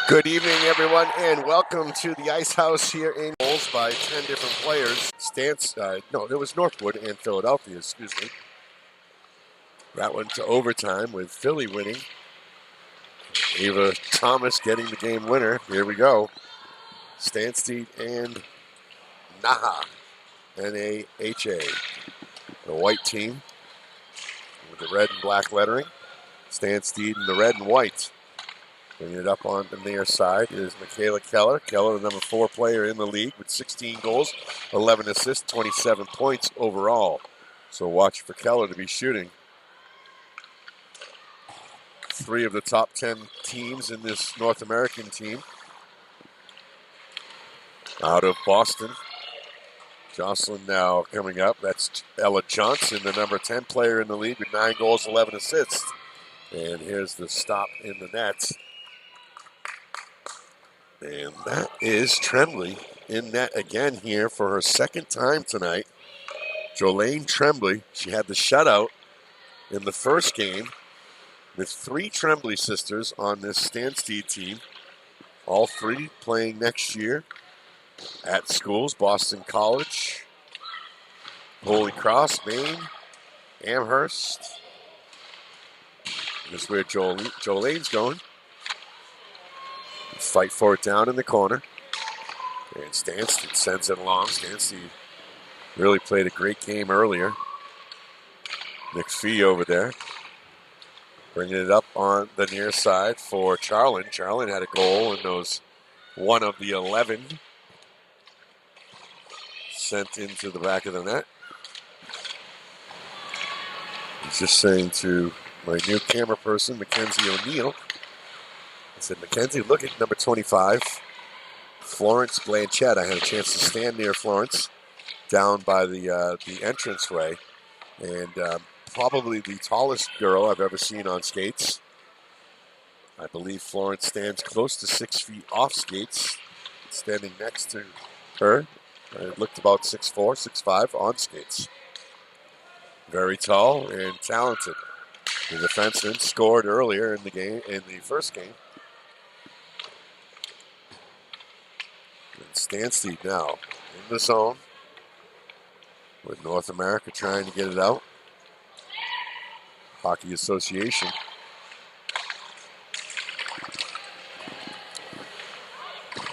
Good evening, everyone, and welcome to the Ice House here in goals by 10 different players. There was Northwood and Philadelphia, excuse me. That went to overtime with Philly winning. Ava Thomas getting the game winner. Here we go. Stanstead and NAHA, NAHA. The white team with the red and black lettering. Stanstead in the red and white. Bringing it up on the near side is Michaela Keller. Keller, the number 4 player in the league with 16 goals, 11 assists, 27 points overall. So watch for Keller to be shooting. 3 of the top 10 teams in this North American team. Out of Boston. Jocelyn now coming up. That's Ella Johnson, the number 10 player in the league with 9 goals, 11 assists. And here's the stop in the net. And that is Tremblay in net again here for her second time tonight. Jolene Tremblay, she had the shutout in the first game with 3 Tremblay sisters on this Stanstead team. All 3 playing next year at schools, Boston College, Holy Cross, Maine, Amherst. This is where Jolene's going. Fight for it down in the corner. And Stanstead sends it along. Stanstead really played a great game earlier. McPhee over there. Bringing it up on the near side for Charlin. Charlin had a goal in those 1 of the 11. Sent into the back of the net. He's just saying to my new camera person, Mackenzie O'Neill, I said, Mackenzie, look at number 25, Florence Blanchett. I had a chance to stand near Florence down by the entranceway, and probably the tallest girl I've ever seen on skates. I believe Florence stands close to 6 feet off skates. Standing next to her, it looked about 6'4", 6'5" on skates. Very tall and talented. The defenseman scored earlier in the first game. Stanstead now in the zone with North America trying to get it out. Hockey Association.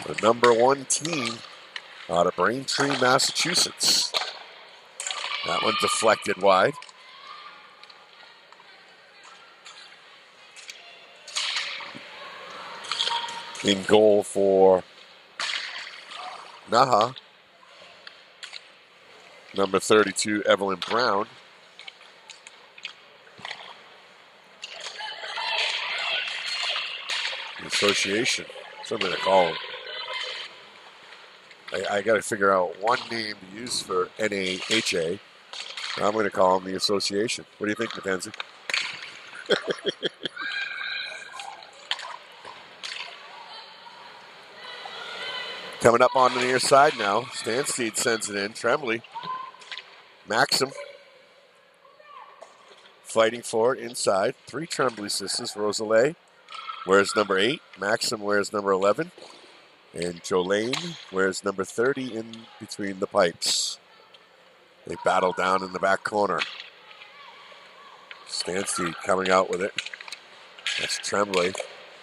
The number 1 team out of Braintree, Massachusetts. That one deflected wide. In goal for NAHA, number 32, Evelyn Brown. The association, something to call them. I got to figure out one name to use for NAHA. I'm going to call them the association. What do you think, Mackenzie? Coming up on the near side now. Stanstead sends it in. Tremblay. Maxim. Fighting for it inside. 3 Tremblay sisters. Rosalie wears number 8. Maxim wears number 11. And Jolene wears number 30 in between the pipes. They battle down in the back corner. Stanstead coming out with it. That's Tremblay.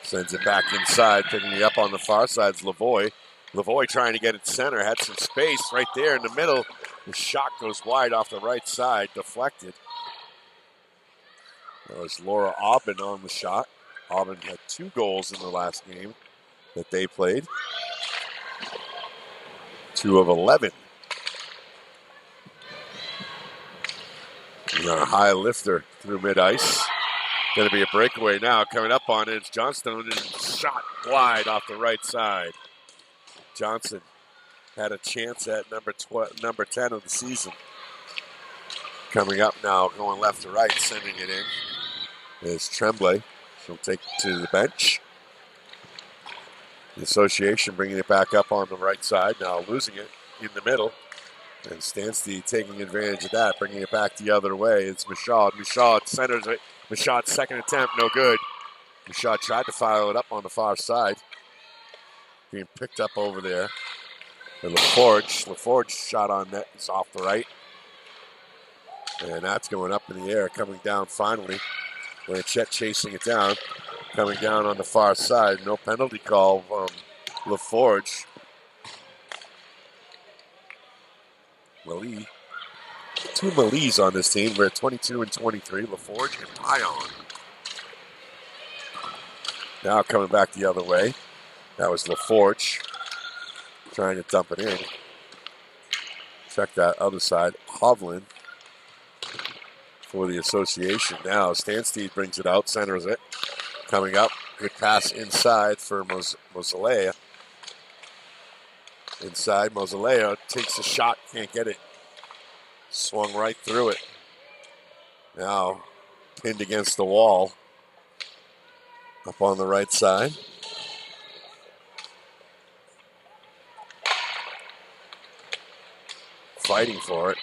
Sends it back inside. Picking it up on the far side is Lavoie. Lavoie trying to get it center, had some space right there in the middle. The shot goes wide off the right side, deflected. That was Laura Aubin on the shot. Aubin had 2 goals in the last game that they played. 2 of 11. We got a high lifter through mid-ice. Going to be a breakaway now. Coming up on it, it's Johnston, and shot wide off the right side. Johnson had a chance at number 10 of the season. Coming up now, going left to right, sending it in is Tremblay. She'll take it to the bench. The association bringing it back up on the right side, now losing it in the middle. And Stanstead taking advantage of that, bringing it back the other way. It's Michaud. Michaud centers it. Michaud's second attempt, no good. Michaud tried to fire it up on the far side. being picked up over there. And LaForge shot on net. It's off the right. And that's going up in the air, coming down finally. Blanchette chasing it down, coming down on the far side. No penalty call from LaForge. Malie. 2 Malies on this team. We're at 22 and 23. LaForge and Pion. Now coming back the other way. That was LaForge trying to dump it in. Check that other side. Hovland for the association. Now Stanstead brings it out, centers it. Coming up, good pass inside for Moselea. Inside, Moselea takes a shot, can't get it. Swung right through it. Now pinned against the wall. Up on the right side. Fighting for it.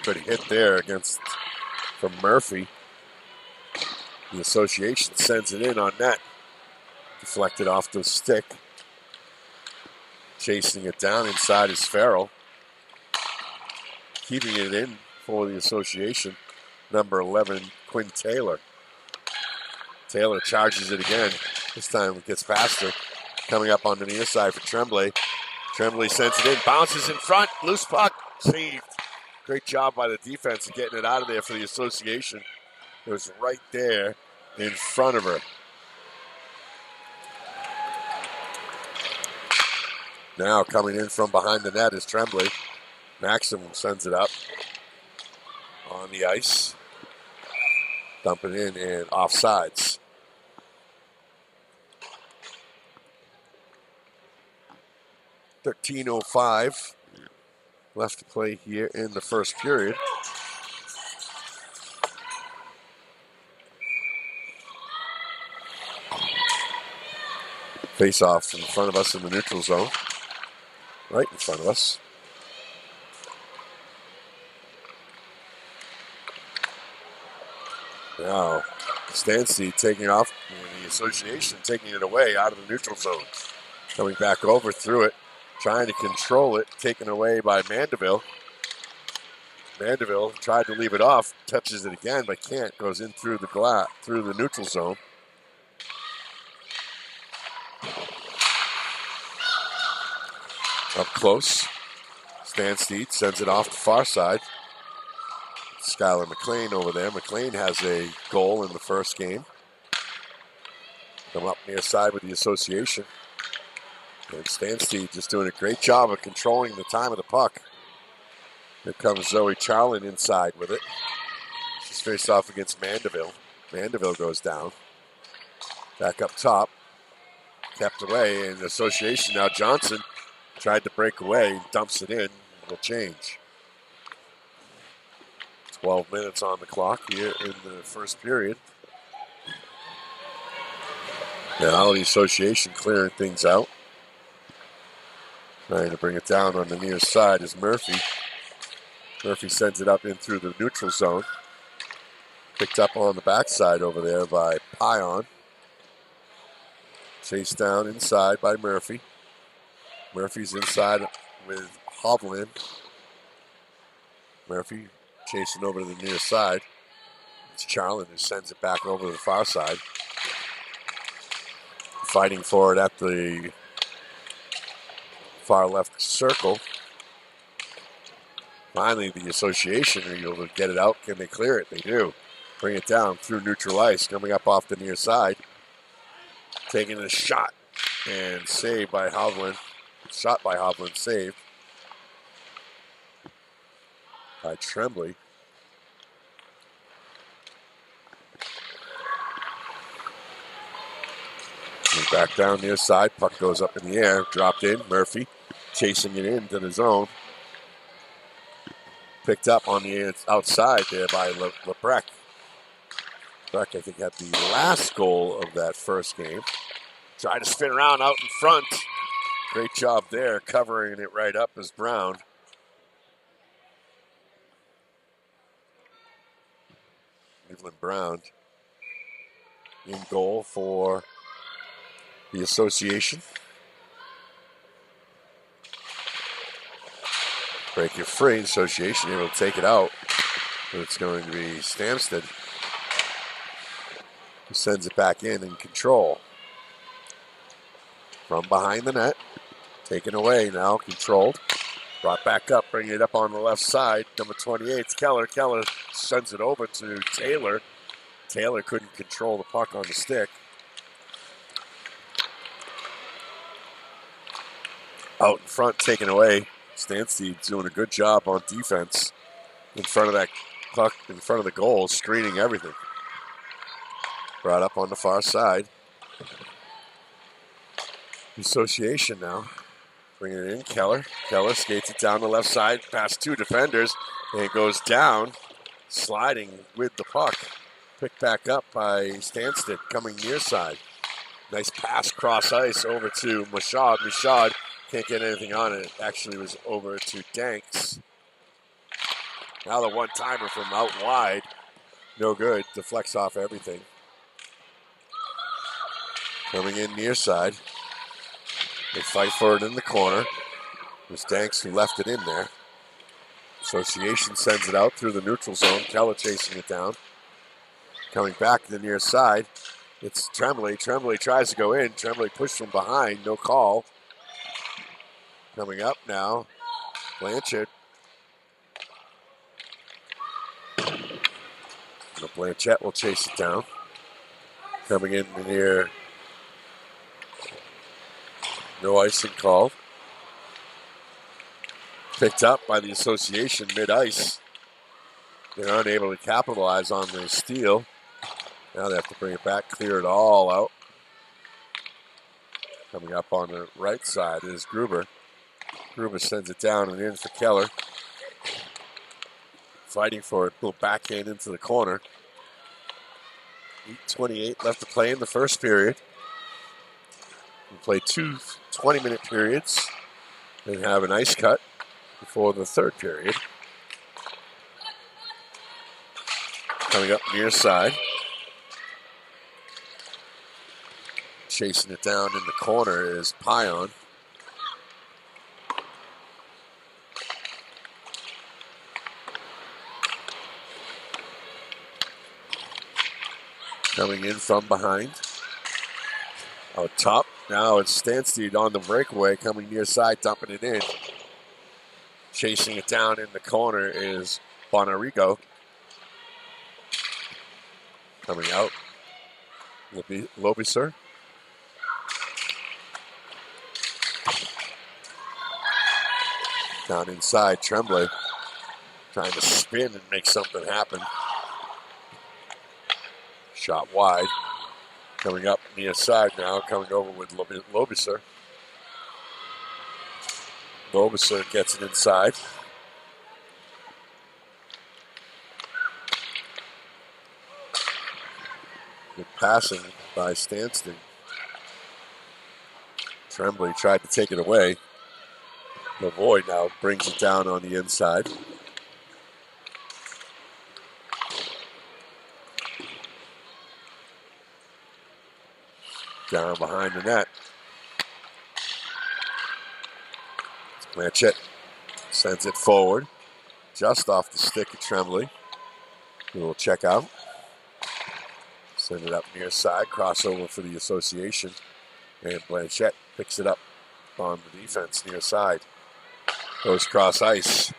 Good hit there from Murphy. The association sends it in on net. Deflected off the stick. Chasing it down inside is Farrell. Keeping it in for the association. Number 11, Quinn Taylor. Taylor charges it again. This time it gets faster. Coming up on the near side for Tremblay. Tremblay sends it in. Bounces in front. Loose puck. Saved. Great job by the defense of getting it out of there for the association. It was right there in front of her. Now coming in from behind the net is Tremblay. Maxim sends it up on the ice. Dumping in and offsides. .13:05 left to play here in the first period. Face off in front of us in the neutral zone. Right in front of us. Now, Stanstead taking it off, and the association taking it away out of the neutral zone. Coming back over through it, trying to control it, taken away by Mandeville. Mandeville tried to leave it off, touches it again, but can't. Goes in through the neutral zone. Up close. Stanstead sends it off the far side. Skylar McLean over there. McLean has a goal in the first game. Come up near side with the association. And Stanstead just doing a great job of controlling the time of the puck. Here comes Zoe Charlin inside with it. She's faced off against Mandeville. Mandeville goes down. Back up top. Kept away, and the association now Johnson tried to break away, dumps it in. It'll change. 12 minutes on the clock here in the first period. Now the association clearing things out. Trying to bring it down on the near side is Murphy. Murphy sends it up in through the neutral zone. Picked up on the backside over there by Pion. Chased down inside by Murphy. Murphy's inside with Hovland. Murphy chasing over to the near side. It's Charlin who sends it back over to the far side. Fighting for it at the far left circle. Finally, the association are able to get it out. Can they clear it? They do. Bring it down through neutral ice, coming up off the near side. Taking a shot and saved by Hovland. Shot by Hovland, saved by Tremblay. And back down near side, puck goes up in the air, dropped in. Murphy chasing it into the zone. Picked up on the outside there by Lebrecht. Lebrecht, I think, had the last goal of that first game. Tried to spin around out in front. Great job there, covering it right up as Brown. Cleveland Brown in goal for the association. Break it free. Association able to take it out. But it's going to be Stanstead who sends it back in control. From behind the net. Taken away now. Controlled. Brought back up. Bringing it up on the left side. Number 28, Keller. Keller sends it over to Taylor. Taylor couldn't control the puck on the stick. Out in front, taken away. Stanstead doing a good job on defense in front of that puck, in front of the goal, screening everything. Brought up on the far side. Association now. Bringing it in, Keller. Keller skates it down the left side, past two defenders, and it goes down, sliding with the puck. Picked back up by Stanstead, coming near side. Nice pass cross ice over to Michaud. Michaud can't get anything on it. It actually was over to Danks. Now the one-timer from out wide. No good. Deflects off everything. Coming in near side. They fight for it in the corner. It was Danks who left it in there. Association sends it out through the neutral zone. Keller chasing it down. Coming back to the near side. It's Tremblay. Tremblay tries to go in. Tremblay pushed from behind. No call. Coming up now, Blanchard. Blanchett will chase it down. Coming in near, no icing called. Picked up by the Association mid-ice. They're unable to capitalize on the steal. Now they have to bring it back, clear it all out. Coming up on the right side is Gruber. Gruber sends it down and in for Keller. Fighting for it. Little backhand into the corner. 8:28 left to play in the first period. We play two 20-minute periods and have an ice cut before the third period. Coming up near side. Chasing it down in the corner is Pion. Coming in from behind. Out top. Now it's Stanstead on the breakaway, coming near side, dumping it in. Chasing it down in the corner is Bonarigo. Coming out. Lobiser. Down inside, Tremblay. Trying to spin and make something happen. Shot wide. Coming up near side now, coming over with Lobiser. Lobiser gets it inside. Good passing by Stanstead. Tremblay tried to take it away. Lavoie now brings it down on the inside. Down behind the net. Blanchett sends it forward. Just off the stick of Tremblay. A little check out. Send it up near side. Crossover for the Association. And Blanchett picks it up on the defense near side. Goes cross ice.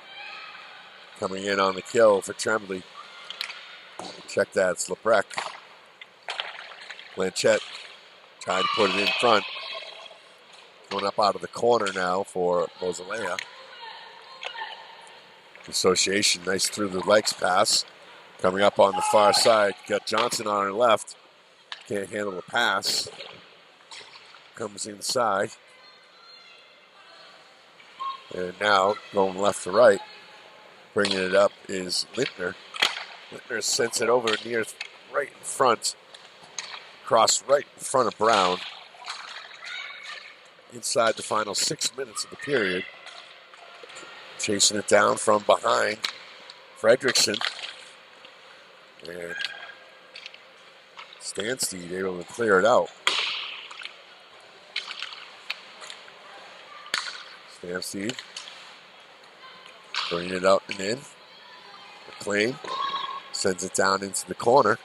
Coming in on the kill for Tremblay. Check that, it's Lebrec. Blanchett trying to put it in front. Going up out of the corner now for Moselea. Association, nice through the legs pass. Coming up on the far side. Got Johnson on her left. Can't handle the pass. Comes inside. And now going left to right. Bringing it up is Lintner. Lintner sends it over near right in front. Cross right in front of Brown. Inside the final 6 minutes of the period. Chasing it down from behind. Fredrickson. And Stanstead able to clear it out. Stanstead Bringing it up and in. McLean sends it down into the corner.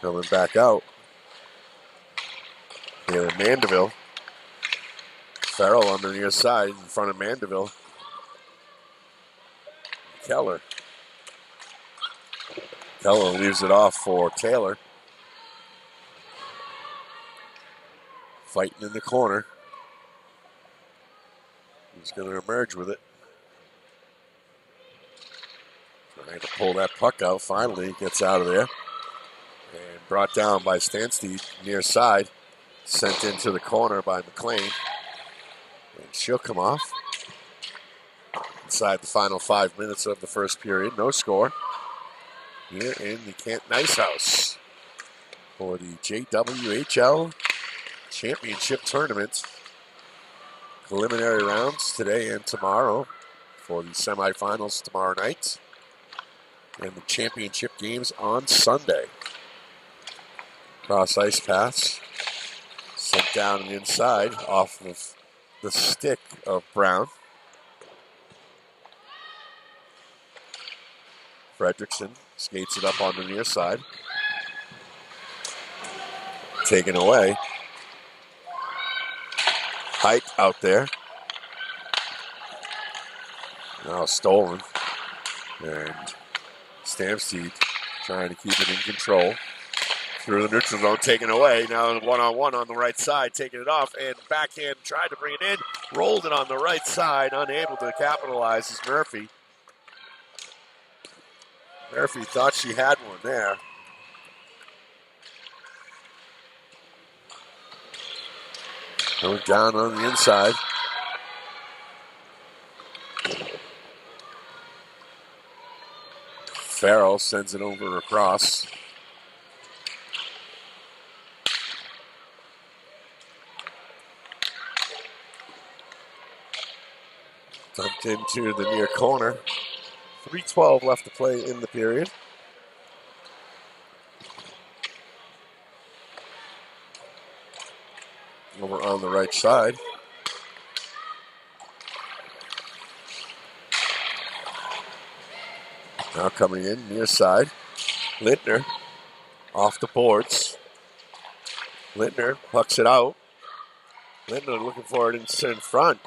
Coming back out. Here in Mandeville. Farrell on the near side in front of Mandeville. Keller. Keller leaves it off for Taylor. Fighting in the corner. He's going to emerge with it. Trying to pull that puck out. Finally, gets out of there. And brought down by Stanstead near side. Sent into the corner by McLean. And she'll come off. Inside the final 5 minutes of the first period. No score. Here in the Canton Ice House for the JWHL Championship Tournament. Preliminary rounds today and tomorrow for the semifinals tomorrow night. And the championship games on Sunday. Cross ice pass. Sent down and inside off of the stick of Brown. Fredrickson skates it up on the near side. Taken away. Height out there. Now stolen. And Stanstead trying to keep it in control. Through the neutral zone, taken away. Now one-on-one on the right side, taking it off. And backhand tried to bring it in. Rolled it on the right side. Unable to capitalize is Murphy. Murphy thought she had one there. Going down on the inside. Farrell sends it over across. Dumped into the near corner. 3:12 left to play in the period. Over on the right side. Now coming in near side. Lintner off the boards. Lintner pucks it out. Lintner looking for it in front.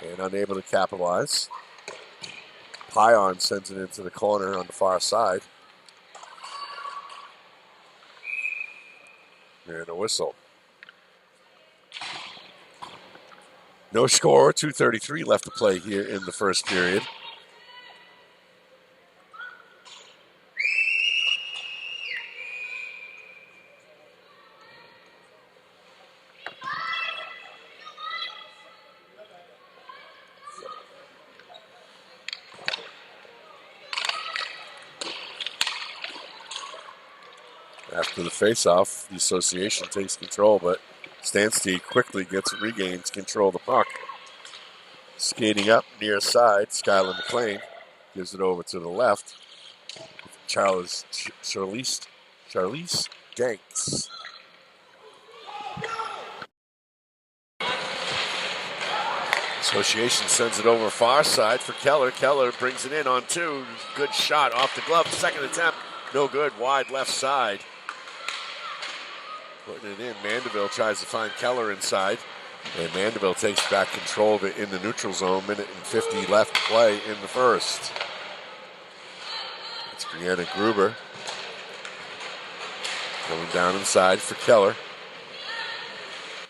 And unable to capitalize. Pion sends it into the corner on the far side. And a whistle. No score, 2:33 left to play here in the first period. After the face-off, the association takes control, but Stanstead quickly regains control of the puck. Skating up near side, Skylar McLean gives it over to the left. Charlize Danks. Association sends it over far side for Keller. Keller brings it in on two. Good shot off the glove. Second attempt, no good. Wide left side. Putting it in. Mandeville tries to find Keller inside. And Mandeville takes back control of it in the neutral zone. Minute and 50 left to play in the first. It's Brianna Gruber. Going down inside for Keller.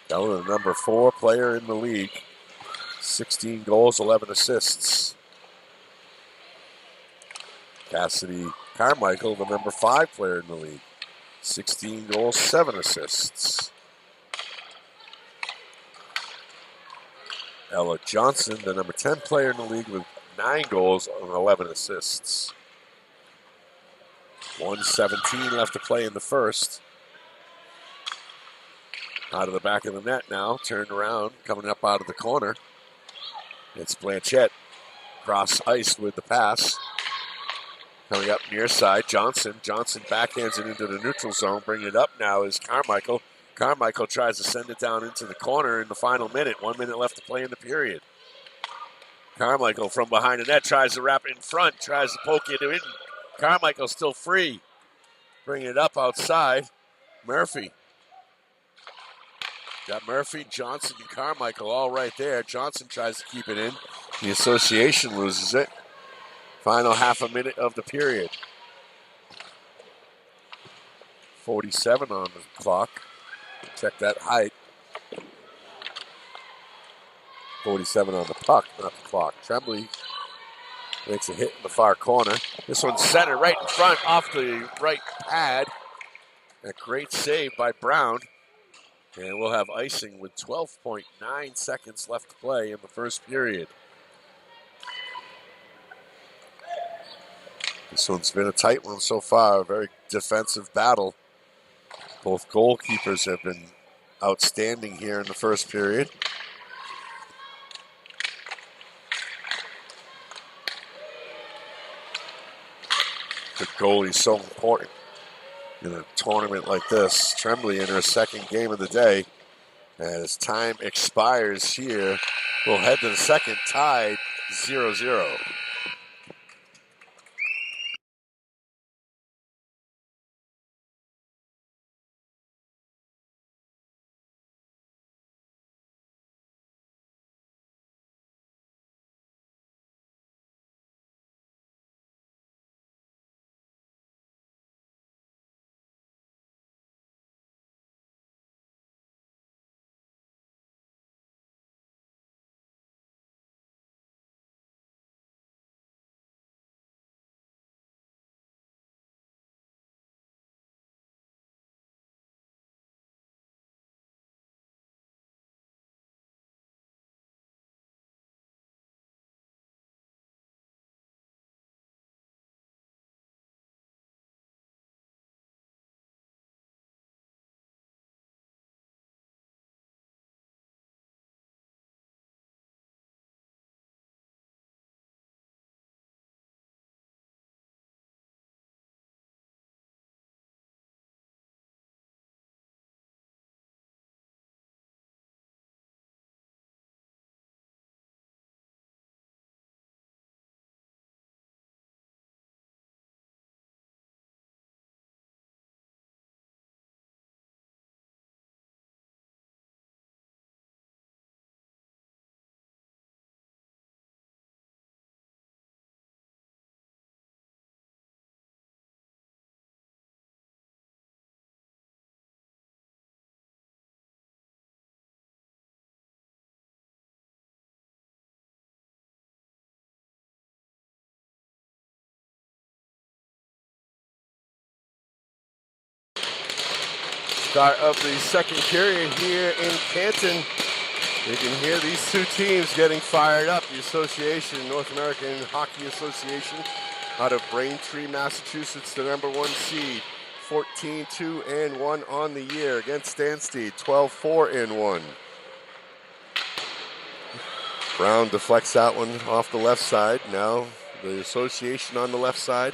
Keller, the number 4 player in the league. 16 goals, 11 assists. Cassidy Carmichael, the number 5 player in the league. 16 goals, 7 assists. Ella Johnson, the number 10 player in the league with 9 goals and 11 assists. 1:17 left to play in the first. Out of the back of the net now, turned around, coming up out of the corner. It's Blanchette, cross ice with the pass. Coming up near side, Johnson. Johnson backhands it into the neutral zone. Bringing it up now is Carmichael. Carmichael tries to send it down into the corner in the final minute. 1 minute left to play in the period. Carmichael from behind the net tries to wrap it in front, tries to poke it in. Carmichael still free. Bring it up outside. Murphy. Got Murphy, Johnson, and Carmichael all right there. Johnson tries to keep it in. The Association loses it. Final half a minute of the period. 47 on the clock. Check that height. 47 on the puck, not the clock. Tremblay makes a hit in the far corner. This one's centered right in front off the right pad. A great save by Brown. And we'll have icing with 12.9 seconds left to play in the first period. This one's been a tight one so far, a very defensive battle. Both goalkeepers have been outstanding here in the first period. The goalie is so important in a tournament like this. Tremblay in her second game of the day. As time expires here, we'll head to the second, tied 0-0. Start of the second period here in Canton. You can hear these two teams getting fired up. The Association, North American Hockey Association, out of Braintree, Massachusetts, the number one seed. 14-2-1 on the year against Stanstead, 12-4-1. Brown deflects that one off the left side. Now the Association on the left side.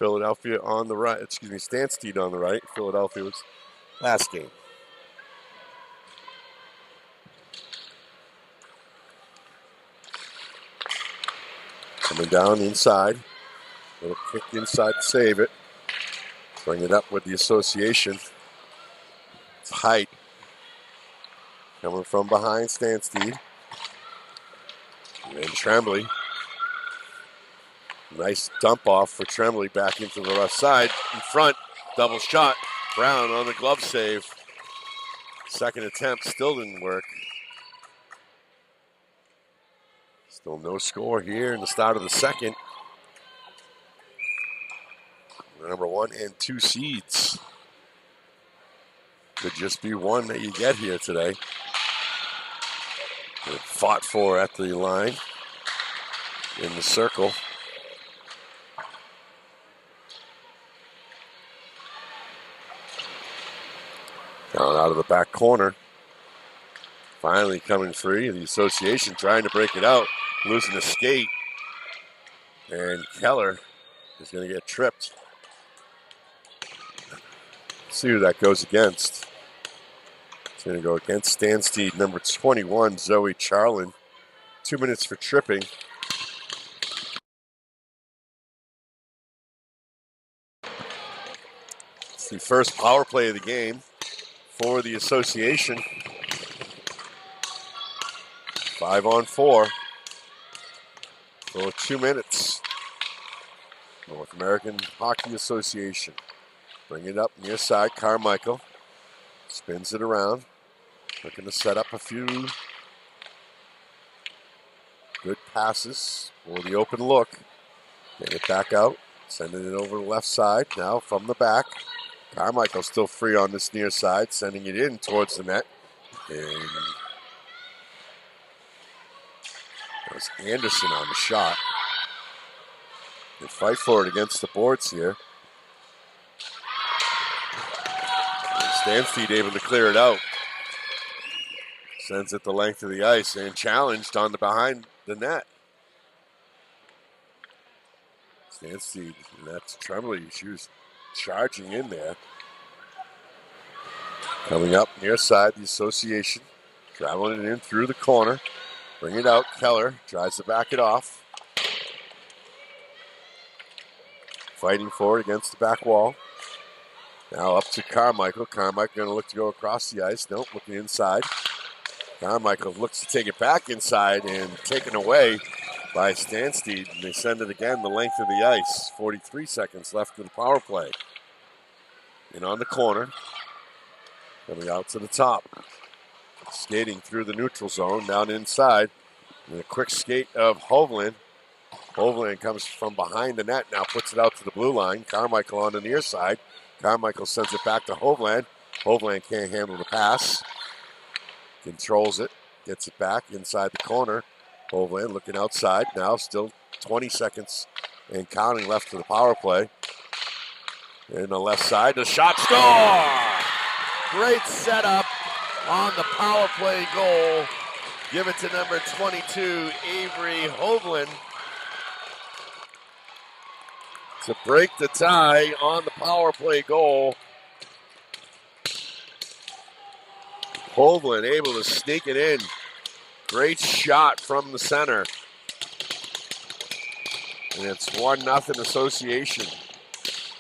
Philadelphia on the right. Stanstead on the right. Philadelphia was last game. Coming down inside. Little kick inside to save it. Bring it up with the Association. It's height. Coming from behind Stanstead. And Tremblay. Nice dump off for Tremblay back into the left side. In front. Double shot. Brown on the glove save. Second attempt still didn't work. Still no score here in the start of the second. The number 1 and 2 seeds. Could just be one that you get here today. They're fought for at the line in the circle. Down out of the back corner. Finally coming free. The Association trying to break it out. Losing a skate. And Keller is going to get tripped. See who that goes against. It's going to go against Stanstead, number 21, Zoe Charlin. 2 minutes for tripping. It's the first power play of the game for the association. 5-on-4 for 2 minutes. North American Hockey Association. Bring it up near side. Carmichael spins it around. Looking to set up a few good passes for the open look. Get it back out. Sending it over the left side. Now from the back. Carmichael still free on this near side. Sending it in towards the net. And there's Anderson on the shot. They fight for it against the boards here. Stanstead able to clear it out. Sends it the length of the ice and challenged on the behind the net. Stanstead, that's Tremblay. She was charging in there. Coming up near side, the association. Traveling it in through the corner. Bring it out. Keller tries to back it off. Fighting for it against the back wall. Now up to Carmichael. Carmichael going to look to go across the ice. Nope, looking inside. Carmichael looks to take it back inside and taken away by Stanstead. And they send it again the length of the ice. 43 seconds left in the power play. In on the corner. Coming out to the top. Skating through the neutral zone down inside. And a quick skate of Hovland. Hovland comes from behind the net now, puts it out to the blue line. Carmichael on the near side. Carmichael sends it back to Hovland. Hovland can't handle the pass. Controls it. Gets it back inside the corner. Hovland looking outside. Now still 20 seconds and counting left for the power play. In the left side, the shot, score! Great setup on the power play goal. Give it to number 22, Avery Hovland, to break the tie on the power play goal. Hovland able to sneak it in. Great shot from the center. And it's 1-0 association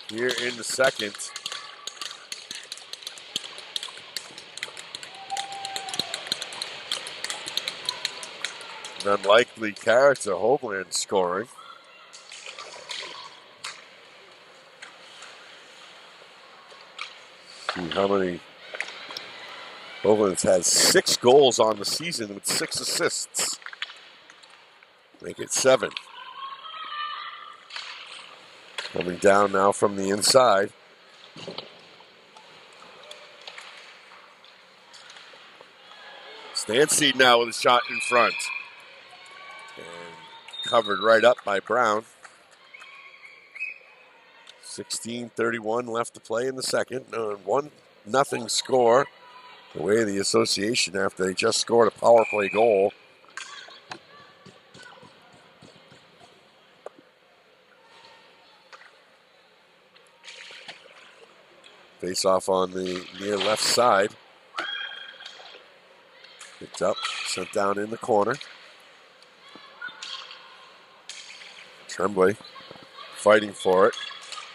here in the second. An unlikely character, Hovland scoring. See how many. Hovland's has 6 goals on the season with 6 assists. Make it 7. Coming down now from the inside. Stanstead now with a shot in front. And covered right up by Brown. 16:31 left to play in the second. 1-0 score. Away the association after they just scored a power play goal. Face off on the near left side. Picked up, sent down in the corner. Tremblay fighting for it.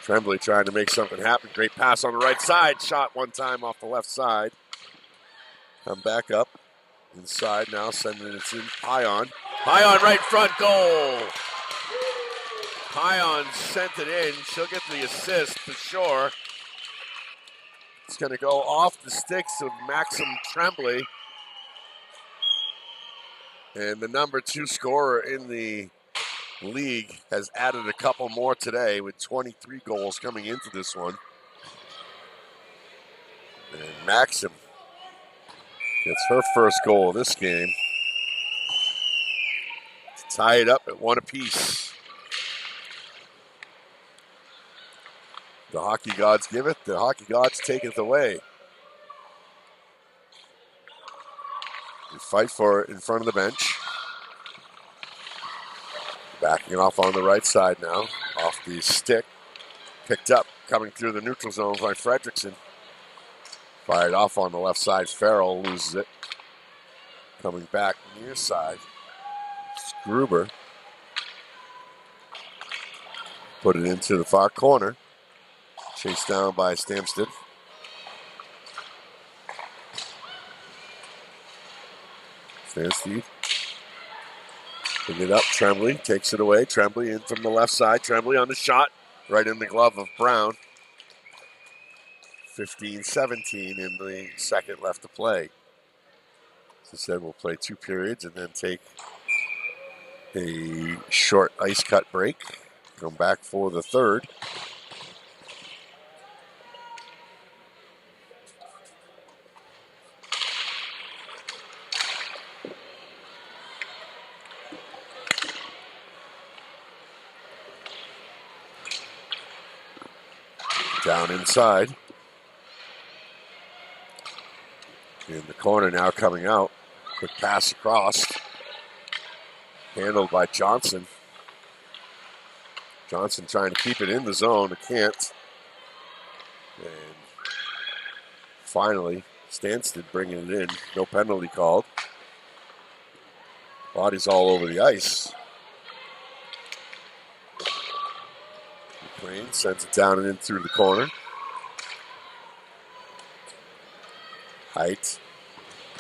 Tremblay trying to make something happen. Great pass on the right side. Shot one time off the left side. Come back up. Inside now, sending it in. Pion. Pion right front goal. Pion sent it in. She'll get the assist for sure. It's going to go off the sticks of Maxim Tremblay. And the number 2 scorer in the league has added a couple more today with 23 goals coming into this one. And Maxim gets her first goal of this game to tie it up at 1 apiece. The hockey gods give it, the hockey gods take it away. We fight for it in front of the bench. Backing off on the right side now, off the stick. Picked up, coming through the neutral zone by Fredrickson. Fired off on the left side. Farrell loses it. Coming back near side. Gruber. Put it into the far corner. Chased down by Stanstead. Stanstead. Pick it up. Tremblay takes it away. Tremblay in from the left side. Tremblay on the shot. Right in the glove of Brown. 15-17 in the second left to play. As I said, we'll play 2 periods and then take a short ice cut break. Come back for the third. Down inside. In the corner now coming out. Quick pass across. Handled by Johnson. Johnson trying to keep it in the zone, but can't. And finally, Stanstead bringing it in. No penalty called. Body's all over the ice. McLean sends it down and in through the corner. Height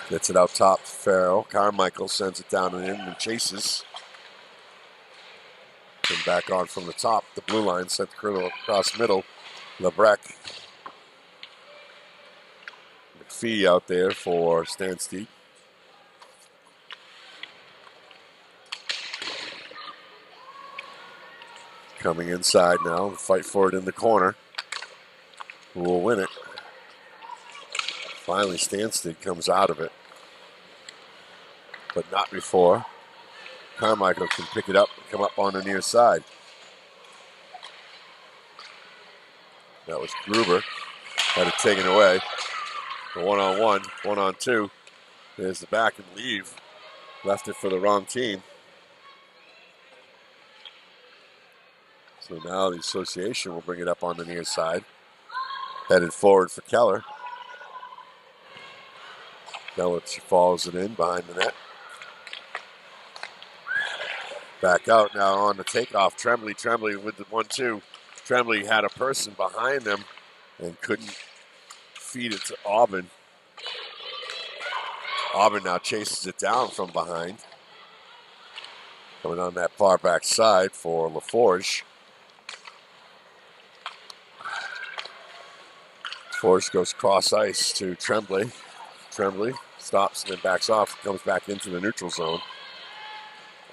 gets it out top to Farrell. Carmichael sends it down and in and chases. And back on from the top. The blue line sent across middle. Lebrecht. McPhee out there for Stanstead. Coming inside now. Fight for it in the corner. Who will win it? Finally, Stanstead comes out of it. But not before. Carmichael can pick it up and come up on the near side. That was Gruber. Had it taken away. A 1-on-1, 1-on-2. There's the back and leave. Left it for the wrong team. So now the association will bring it up on the near side. Headed forward for Keller. Keller follows it in behind the net. Back out now on the takeoff. Tremblay with the 1-2. Tremblay had a person behind them and couldn't feed it to Aubin. Aubin now chases it down from behind. Coming on that far back side for LaForge. Forge goes cross ice to Tremblay. Tremblay stops and then backs off. Comes back into the neutral zone.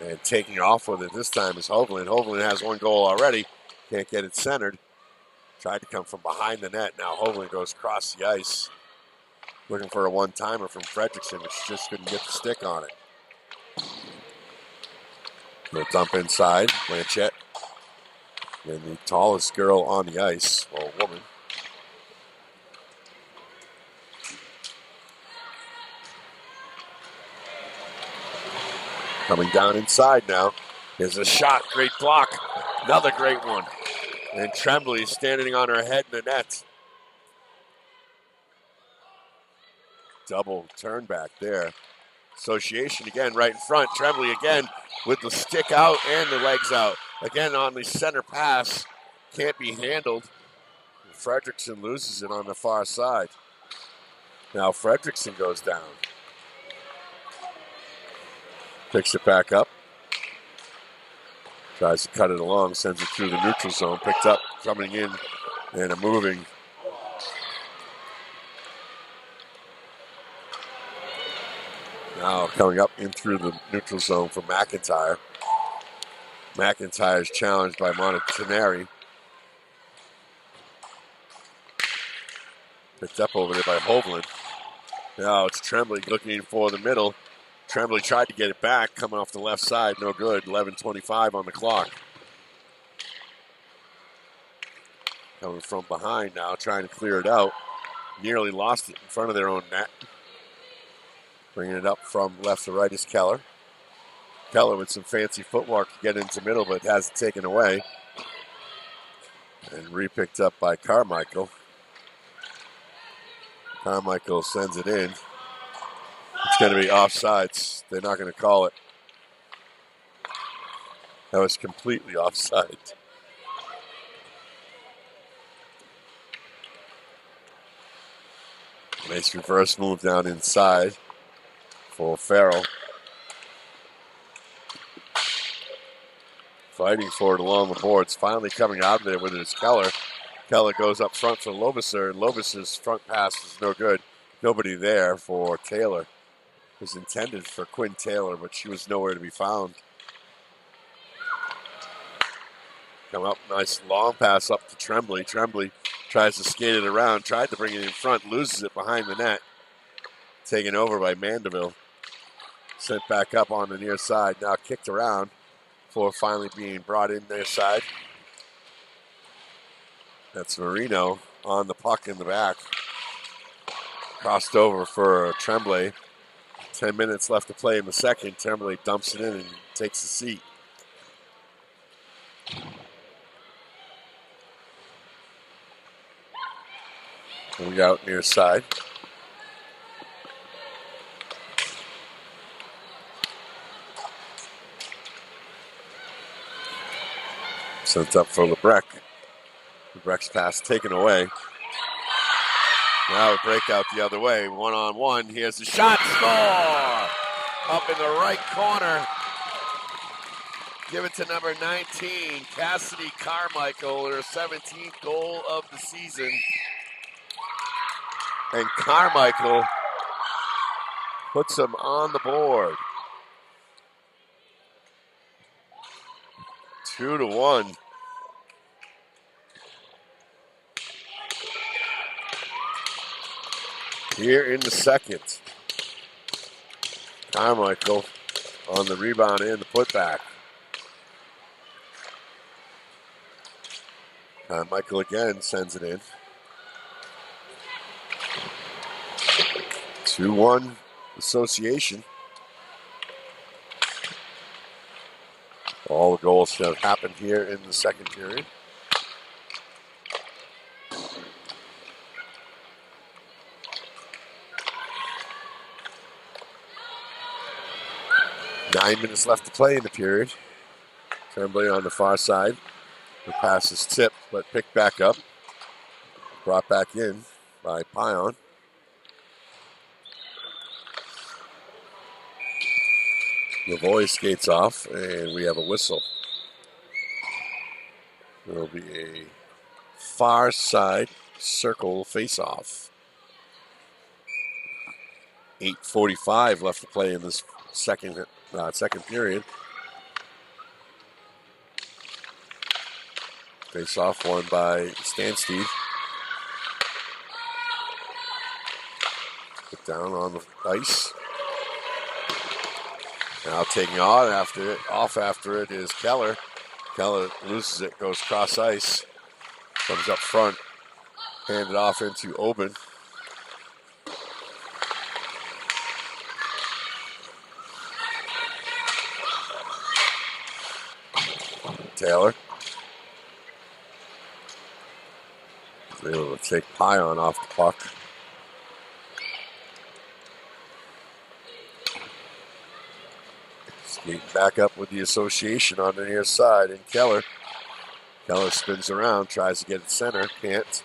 And taking off with it this time is Hovland. Hovland has 1 goal already. Can't get it centered. Tried to come from behind the net. Now Hovland goes across the ice. Looking for a one-timer from Fredrickson, which just couldn't get the stick on it. The dump inside. Blanchette. And the tallest girl on the ice, well, woman. Coming down inside now. There's a shot. Great block. Another great one. And Tremblay standing on her head in the net. Double turn back there. Association again right in front. Tremblay again with the stick out and the legs out. Again on the center pass. Can't be handled. Fredrickson loses it on the far side. Now Fredrickson goes down. Picks it back up. Tries to cut it along, sends it through the neutral zone. Picked up, coming in, and a moving. Now coming up in through the neutral zone for McIntyre. McIntyre's challenged by Montanari. Picked up over there by Hovland. Now it's Tremblay looking for the middle. Tremblay tried to get it back, coming off the left side, no good. 11:25 on the clock. Coming from behind now, trying to clear it out. Nearly lost it in front of their own net. Bringing it up from left to right is Keller. Keller with some fancy footwork to get into middle, but has it taken away. And re-picked up by Carmichael. Carmichael sends it in. It's going to be offsides. They're not going to call it. That was completely offside. Nice reverse move down inside for Farrell. Fighting for it along the boards. Finally coming out of there with it is Keller. Keller goes up front for Lobiser, and Lobis's front pass is no good. Nobody there for Taylor. It was intended for Quinn Taylor, but she was nowhere to be found. Come up, nice long pass up to Tremblay. Tremblay tries to skate it around, tried to bring it in front, loses it behind the net. Taken over by Mandeville. Sent back up on the near side, now kicked around before finally being brought in their side. That's Marino on the puck in the back. Crossed over for Tremblay. 10 minutes left to play in the second. Tremblay dumps it in and takes the seat. We out near side. Sent up for Lebrecht. Lebrecht's pass taken away. Now a breakout the other way. 1-on-1. Here's the shot. Score! Up in the right corner. Give it to number 19, Cassidy Carmichael, her 17th goal of the season. And Carmichael puts them on the board. 2-1. Here in the second. Carmichael on the rebound and the putback. Carmichael again sends it in. 2-1 association. All the goals have happened here in the second period. Nine minutes left to play in the period. Tremblay on the far side. The pass is tipped, but picked back up. Brought back in by Pion. Lavoie skates off, and we have a whistle. There will be a far side circle face-off. 8:45 left to play in this second period. Face-off won by Stanstead. Put down on the ice. Now taking off after it is Keller. Keller loses it, goes cross ice. Comes up front. Handed off into Oben. Taylor. Able to take Pion off the puck. Skating back up with the association on the near side, and Keller spins around, tries to get it center, can't.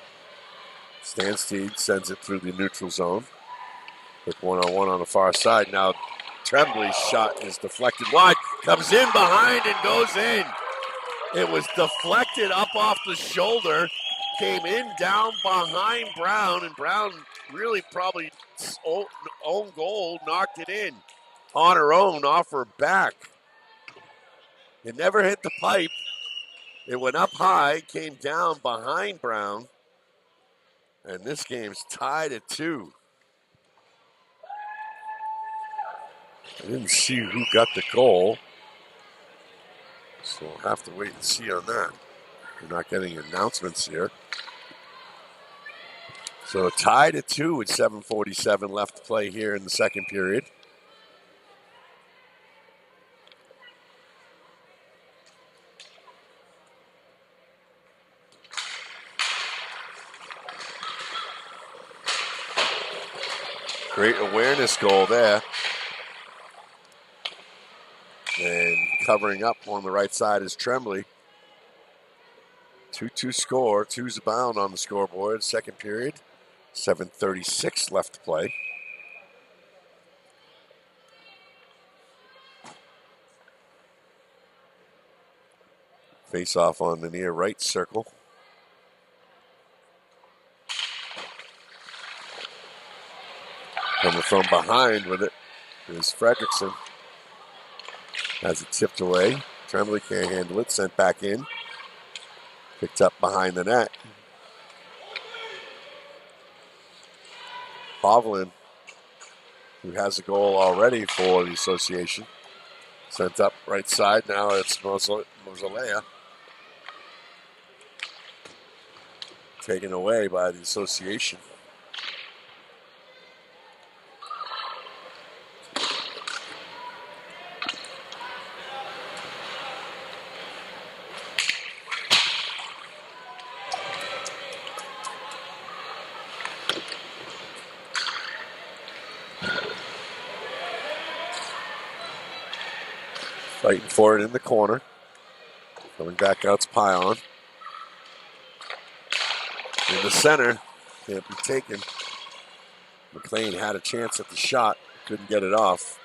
Stanstead sends it through the neutral zone. Quick one-on-one on the far side. Now Tremblay's shot is deflected wide, comes in behind and goes in. It was deflected up off the shoulder. Came in down behind Brown, and Brown really probably own goal, knocked it in on her own, off her back. It never hit the pipe. It went up high, came down behind Brown, and this game's tied at 2. I didn't see who got the goal, so we'll have to wait and see on that. We're not getting announcements here. So tied at 2 with 7:47 left to play here in the second period. Great awareness goal there. And covering up on the right side is Tremblay. 2-2 score. 2's abound on the scoreboard. Second period. 7:36 left to play. Face off on the near right circle. Coming from behind with it is Fredrickson. Has it tipped away. Tremblay can't handle it. Sent back in. Picked up behind the net. Hovland, who has a goal already for the association. Sent up right side. Now it's Mozalea. Taken away by the association. Fighting for it in the corner. Coming back out, it's Pion. In the center, can't be taken. McLean had a chance at the shot, couldn't get it off.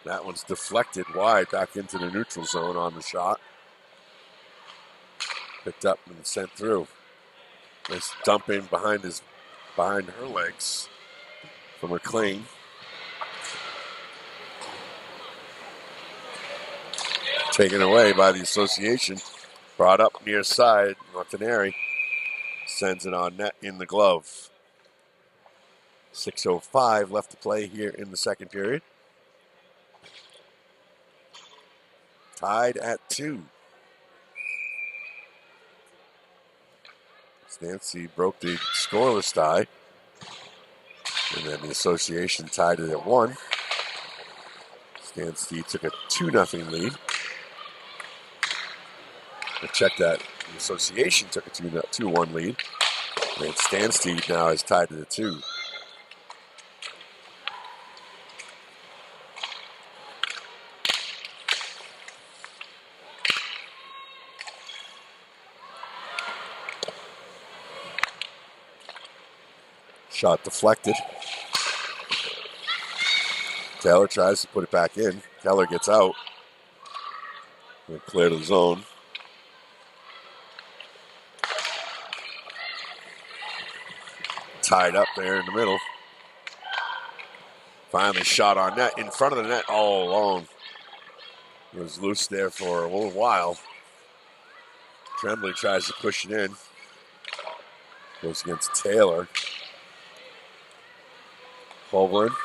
That one's deflected wide back into the neutral zone on the shot. Picked up and sent through. Nice dumping behind her legs from McLean. Taken away by the association. Brought up near side. Montanari sends it on net in the glove. 6:05 left to play here in the second period. Tied at 2. Stanstead broke the scoreless tie. And then the association tied it at 1. Stanstead took a 2-0 lead. Check that. The association took a 2-1 lead. And Stanstead now is tied to the 2. Shot deflected. Taylor tries to put it back in. Taylor gets out. We'll clear the zone. Tied up there in the middle. Finally shot on net, in front of the net all along. It was loose there for a little while. Tremblay tries to push it in. Goes against Taylor. Hovland.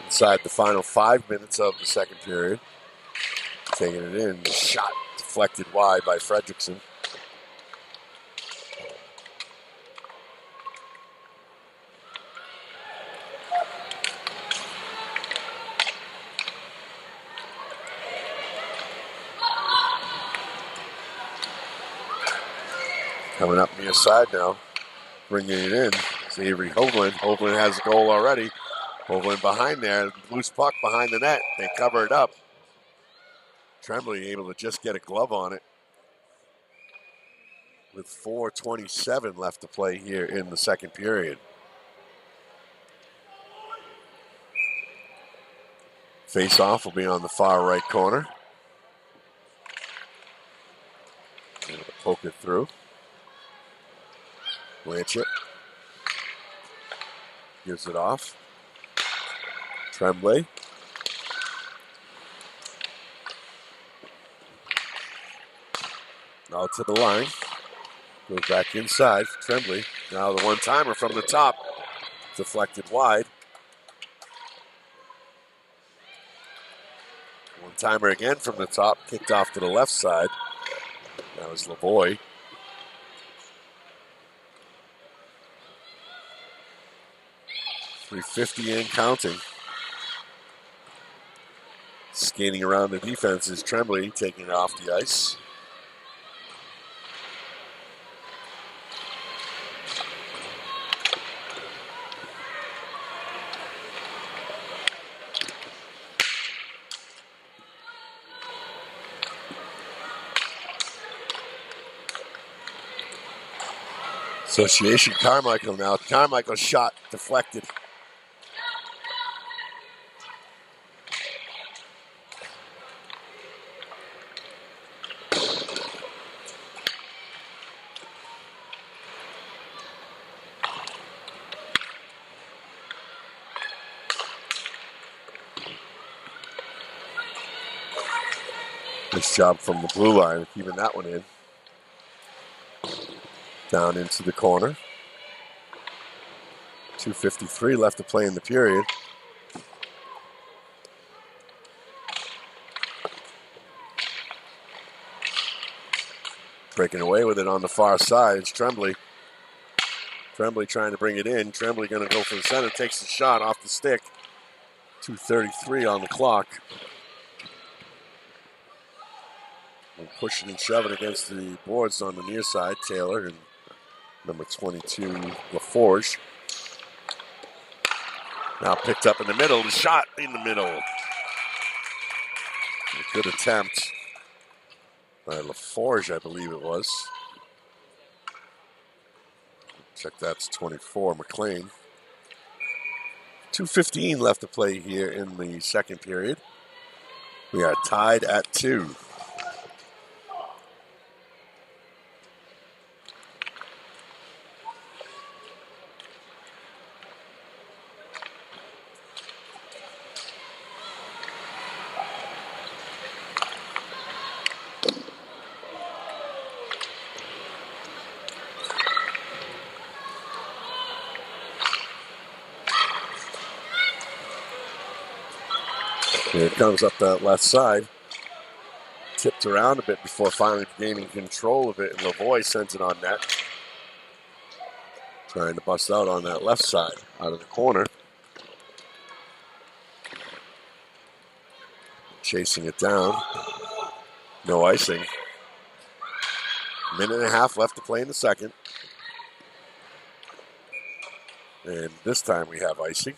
Inside the final 5 minutes of the second period. Taking it in. The shot deflected wide by Fredrickson. Coming up near side now. Bringing it in. It's Avery Hovland. Hovland has a goal already. Hovland behind there. Loose puck behind the net. They cover it up. Tremblay able to just get a glove on it. With 4:27 left to play here in the second period. Face-off will be on the far right corner. Poke it through. Blanchett gives it off. Tremblay. Out to the line. Goes back inside. Tremblay. Now the one-timer from the top. Deflected wide. One-timer again from the top. Kicked off to the left side. That was Lavoie. .350 and counting. Skating around the defense is Tremblay, taking it off the ice. Association Carmichael now. Carmichael's shot deflected. Nice job from the blue line, keeping that one in. Down into the corner. 2:53 left to play in the period. Breaking away with it on the far side. It's Tremblay. Tremblay trying to bring it in. Tremblay going to go for the center. Takes the shot off the stick. 2:33 on the clock. And pushing and shoving against the boards on the near side. Taylor and number 22, LaForge. Now picked up in the middle. The shot in the middle. A good attempt by LaForge, I believe it was. Check that's 24, McLean. 2:15 left to play here in the second period. We are tied at 2. Here it comes up that left side. Tipped around a bit before finally gaining control of it, and Lavoie sends it on net. Trying to bust out on that left side, out of the corner. Chasing it down. No icing. Minute and a half left to play in the second. And this time we have icing.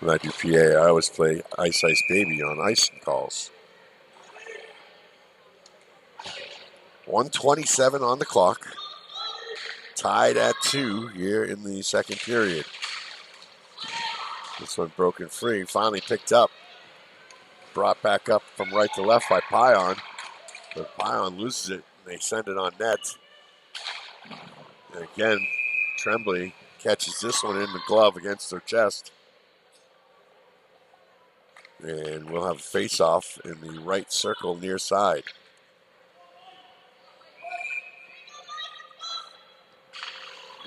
When I do PA, I always play Ice Ice Baby on icing calls. 1:27 on the clock. Tied at 2 here in the second period. This one broken free, finally picked up. Brought back up from right to left by Pion. But Pion loses it, and they send it on net. And again, Tremblay catches this one in the glove against their chest. And we'll have a face-off in the right circle near side.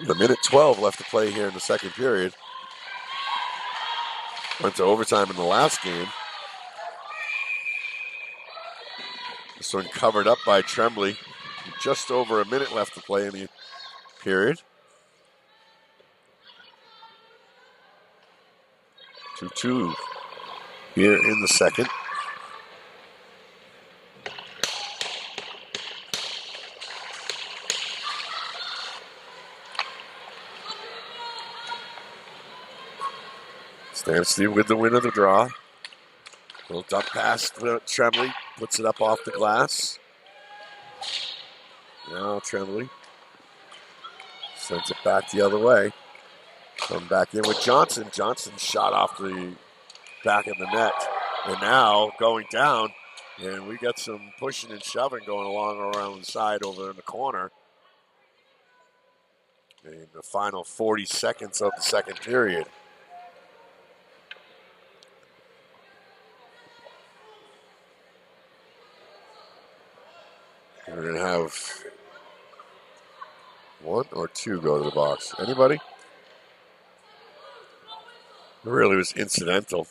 A minute 12 left to play here in the second period. Went to overtime in the last game. This one covered up by Tremblay. Just over a minute left to play in the period. 2-2 here in the second. Stanstead with the win of the draw. Little dump pass to Tremblay. Puts it up off the glass. Now Tremblay sends it back the other way. Come back in with Johnson. Johnson shot off the back of the net. And now going down. And we got some pushing and shoving going along around the side over in the corner. In the final 40 seconds of the second period. We're going to have one or two go to the box. Anybody? It really was incidental.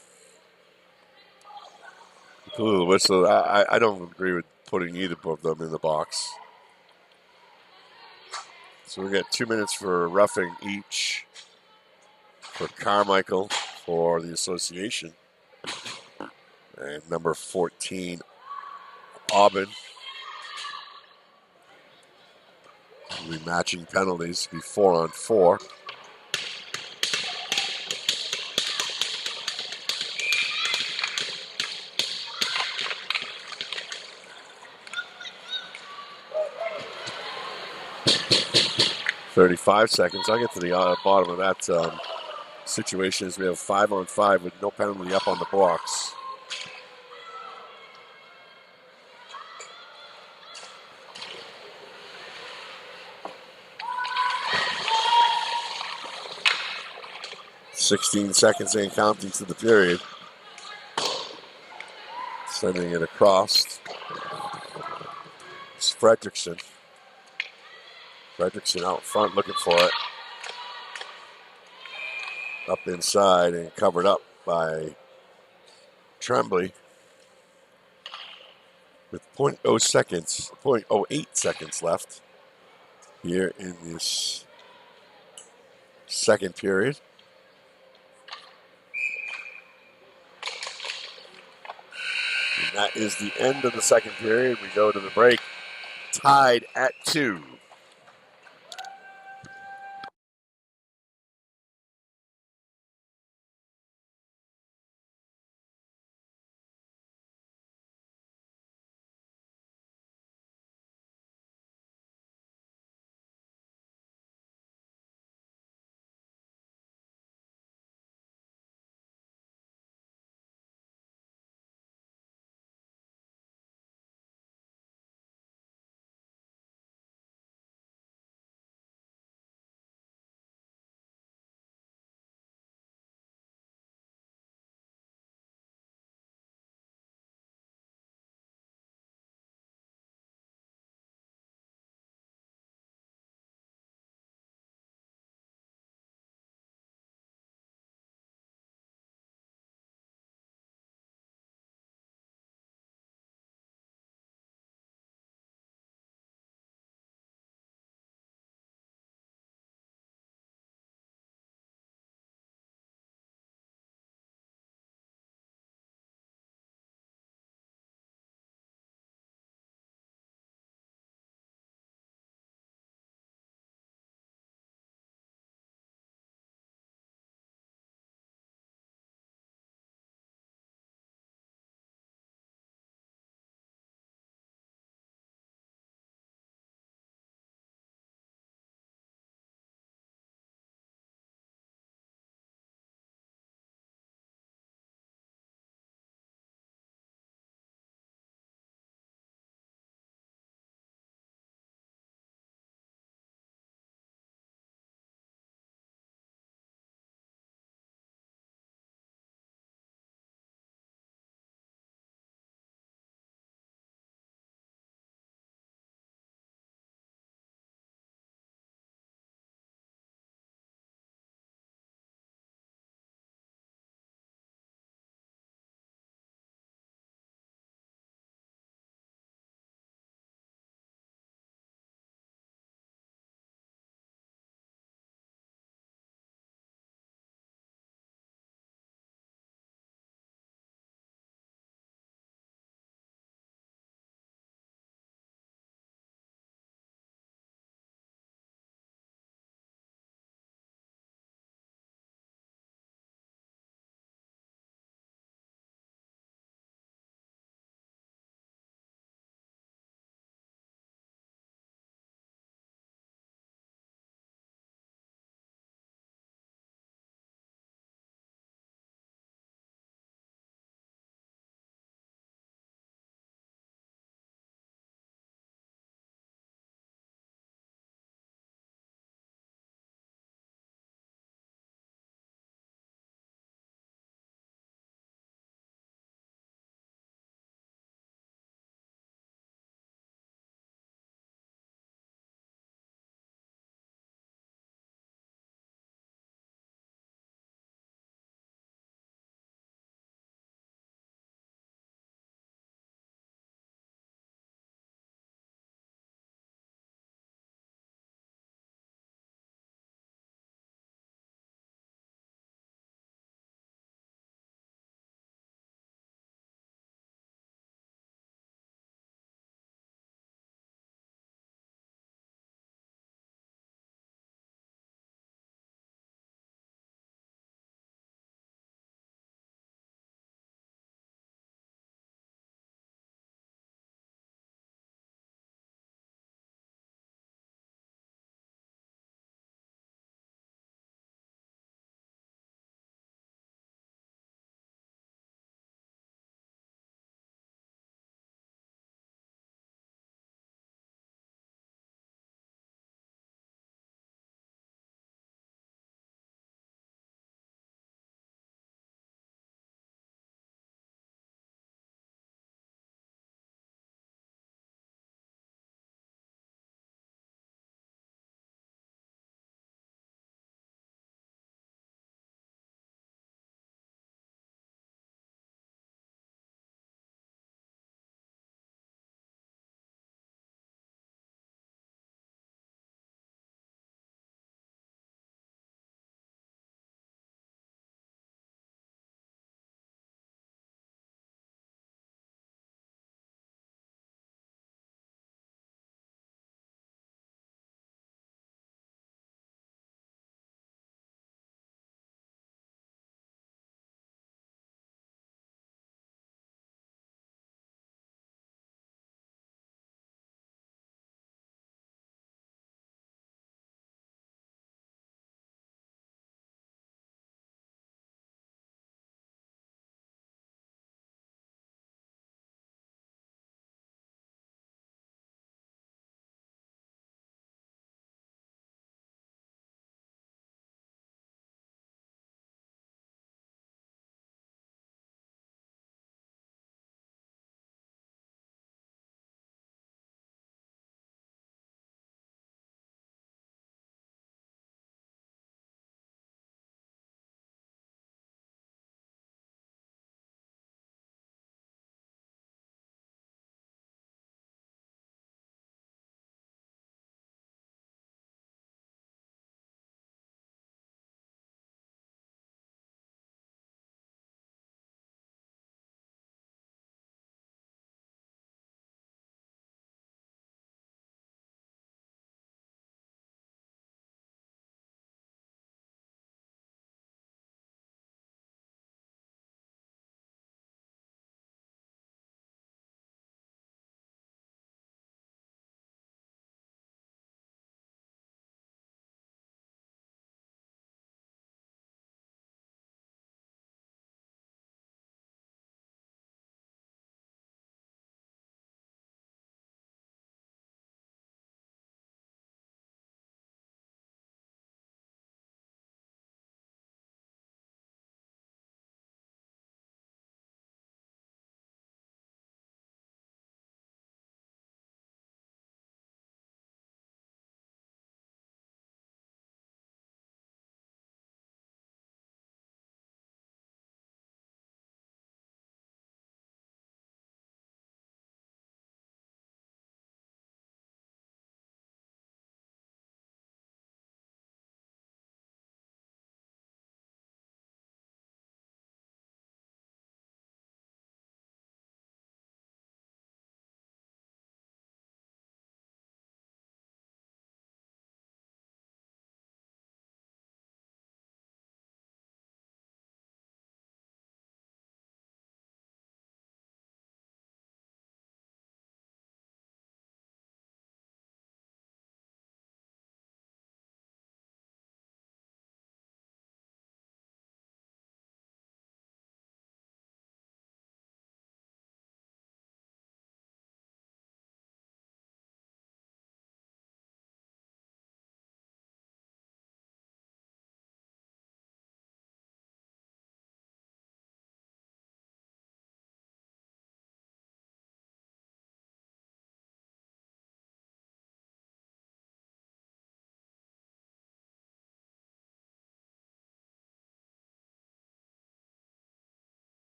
Blew the whistle. I don't agree with putting either of them in the box. So we got 2 minutes for roughing each for Carmichael for the association. And number 14, Aubin. Matching penalties to be 4-on-4. 35 seconds. I'll get to the bottom of that situation as we have 5-on-5 with no penalty up on the box. "16 seconds and counting to the period." Sending it across. It's Fredrickson. Fredrickson out front looking for it. Up inside and covered up by Tremblay with 0.08 seconds left here in this second period. And that is the end of the second period. We go to the break, tied at 2.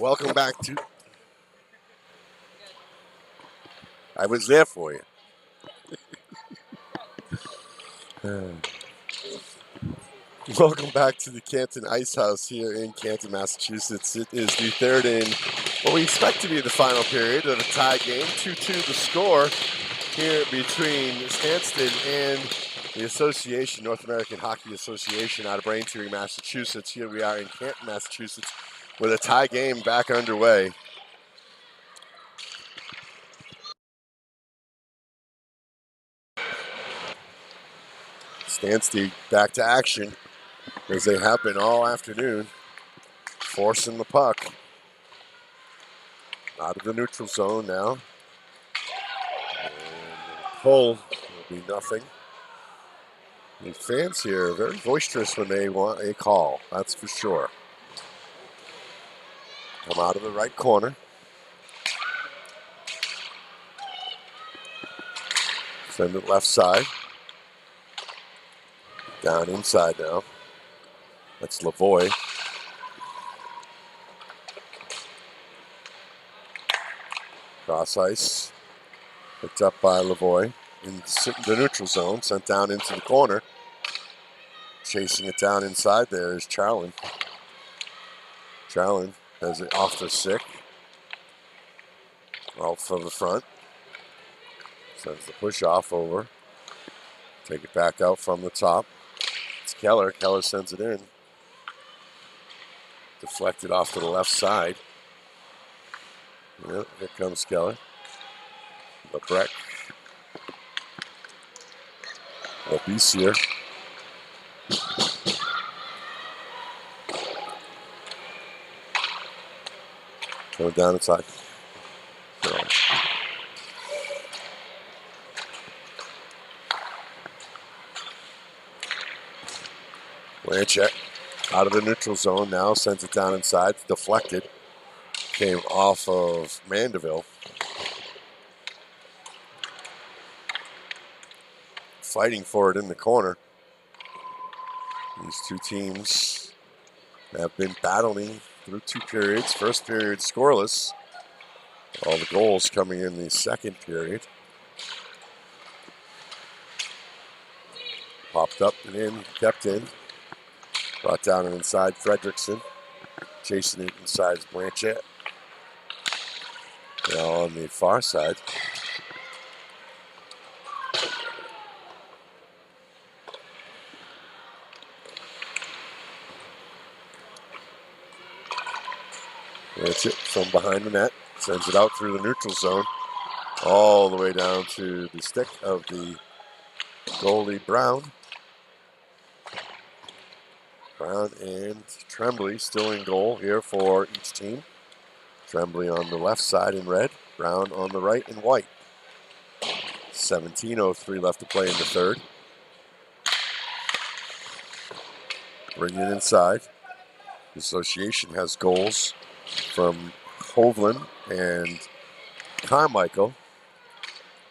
welcome back to... I was there for you. Welcome back to the Canton Ice House here in Canton, Massachusetts. It is the third in what we expect to be the final period of a tie game. 2-2 the score here between Stanstead and the association, North American Hockey Association out of Braintree, Massachusetts. Here we are in Canton, Massachusetts with a tie game back underway. Stanstead back to action as they have been all afternoon, forcing the puck out of the neutral zone now. And pull will be nothing. The fans here are very boisterous when they want a call, that's for sure. Come out of the right corner. Send it left side. Down inside now. That's Lavoie. Cross ice. Picked up by Lavoie. In the neutral zone. Sent down into the corner. Chasing it down inside there is Charlin. Charlin has it off the stick. Out from the front. Sends the push off over. Take it back out from the top. It's Keller. Keller sends it in. Deflected off to the left side. Yep, here comes Keller. Lebrecht. Lebisier. Going down inside. Blanchett out of the neutral zone now, sends it down inside, deflected. Came off of Mandeville. Fighting for it in the corner. These two teams have been battling through two periods. First period scoreless. All the goals coming in the second period. Popped up and in, kept in. Brought down and inside Fredrickson. Chasing it inside is Blanchett. Now on the far side. Blanchett from behind the net. Sends it out through the neutral zone. All the way down to the stick of the goalie Brown. Brown and Tremblay still in goal here for each team. Tremblay on the left side in red, Brown on the right in white. 17:03 left to play in the third. Bring it inside. The association has goals from Hovland and Carmichael.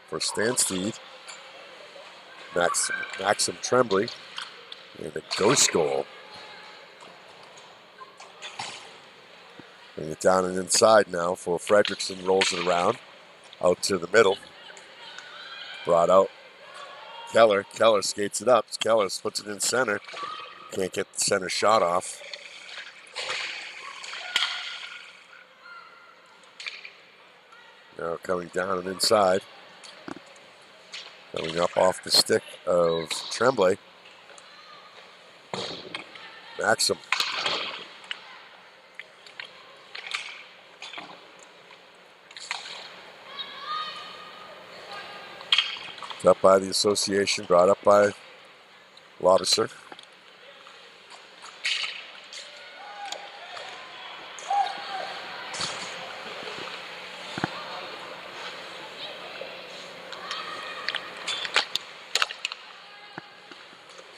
For Stanstead, Maxim Tremblay, and a ghost goal. Bring it down and inside now for Fredrickson, rolls it around, out to the middle. Brought out Keller. Keller skates it up. Keller puts it in center. Can't get the center shot off. Now coming down and inside. Coming up off the stick of Tremblay. Maxim. Up by the association, brought up by Lobisser.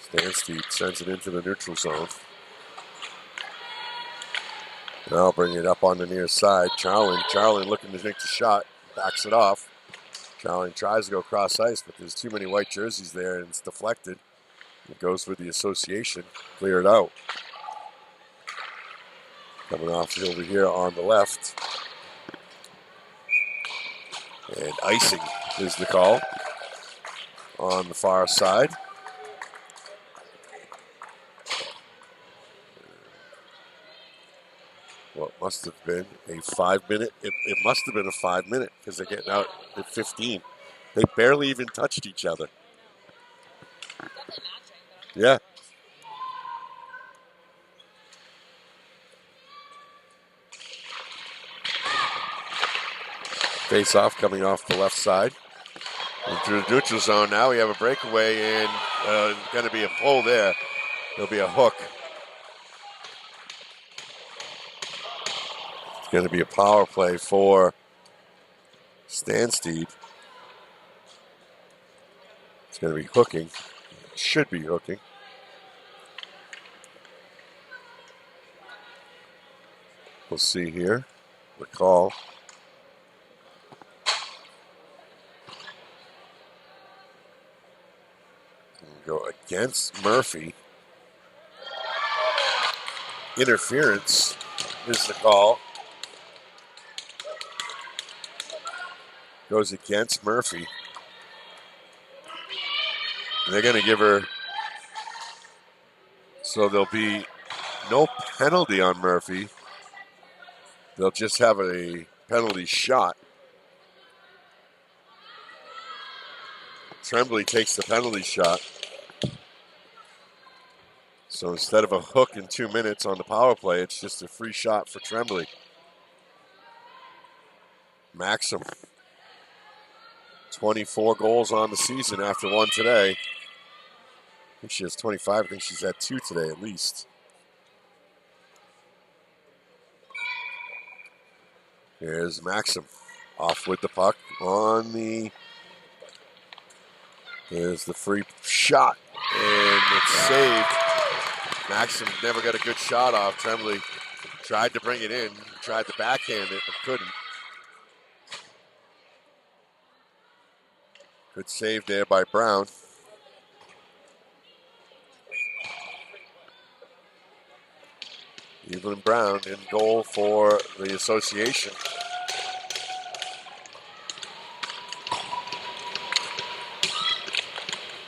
Stanstead sends it into the neutral zone. Now bring it up on the near side. Charlin looking to make the shot, backs it off. Charlin tries to go cross ice, but there's too many white jerseys there and it's deflected. It goes with the association, clear it out. Coming off over here on the left. And icing is the call on the far side. What must have been a 5 minute. It must have been a 5 minute because they're getting out at 15. They barely even touched each other. Yeah. Face off coming off the left side. And through the neutral zone now we have a breakaway and going to be a pull there. There'll be a hook. It's going to be a power play for Stanstead. It's going to be hooking. Should be hooking. We'll see here. The call. We'll go against Murphy. Interference is the call. Goes against Murphy. And they're going to give her, so there'll be no penalty on Murphy. They'll just have a penalty shot. Tremblay takes the penalty shot. So instead of a hook in 2 minutes on the power play, it's just a free shot for Tremblay. Maxim. 24 goals on the season after one today. I think she has 25. I think she's had 2 today at least. Here's Maxim. Off with the puck on the... There's the free shot. And it's saved. Maxim never got a good shot off. Tremblay tried to bring it in. Tried to backhand it, but couldn't. Good save there by Brown. Evelyn Brown in goal for the association.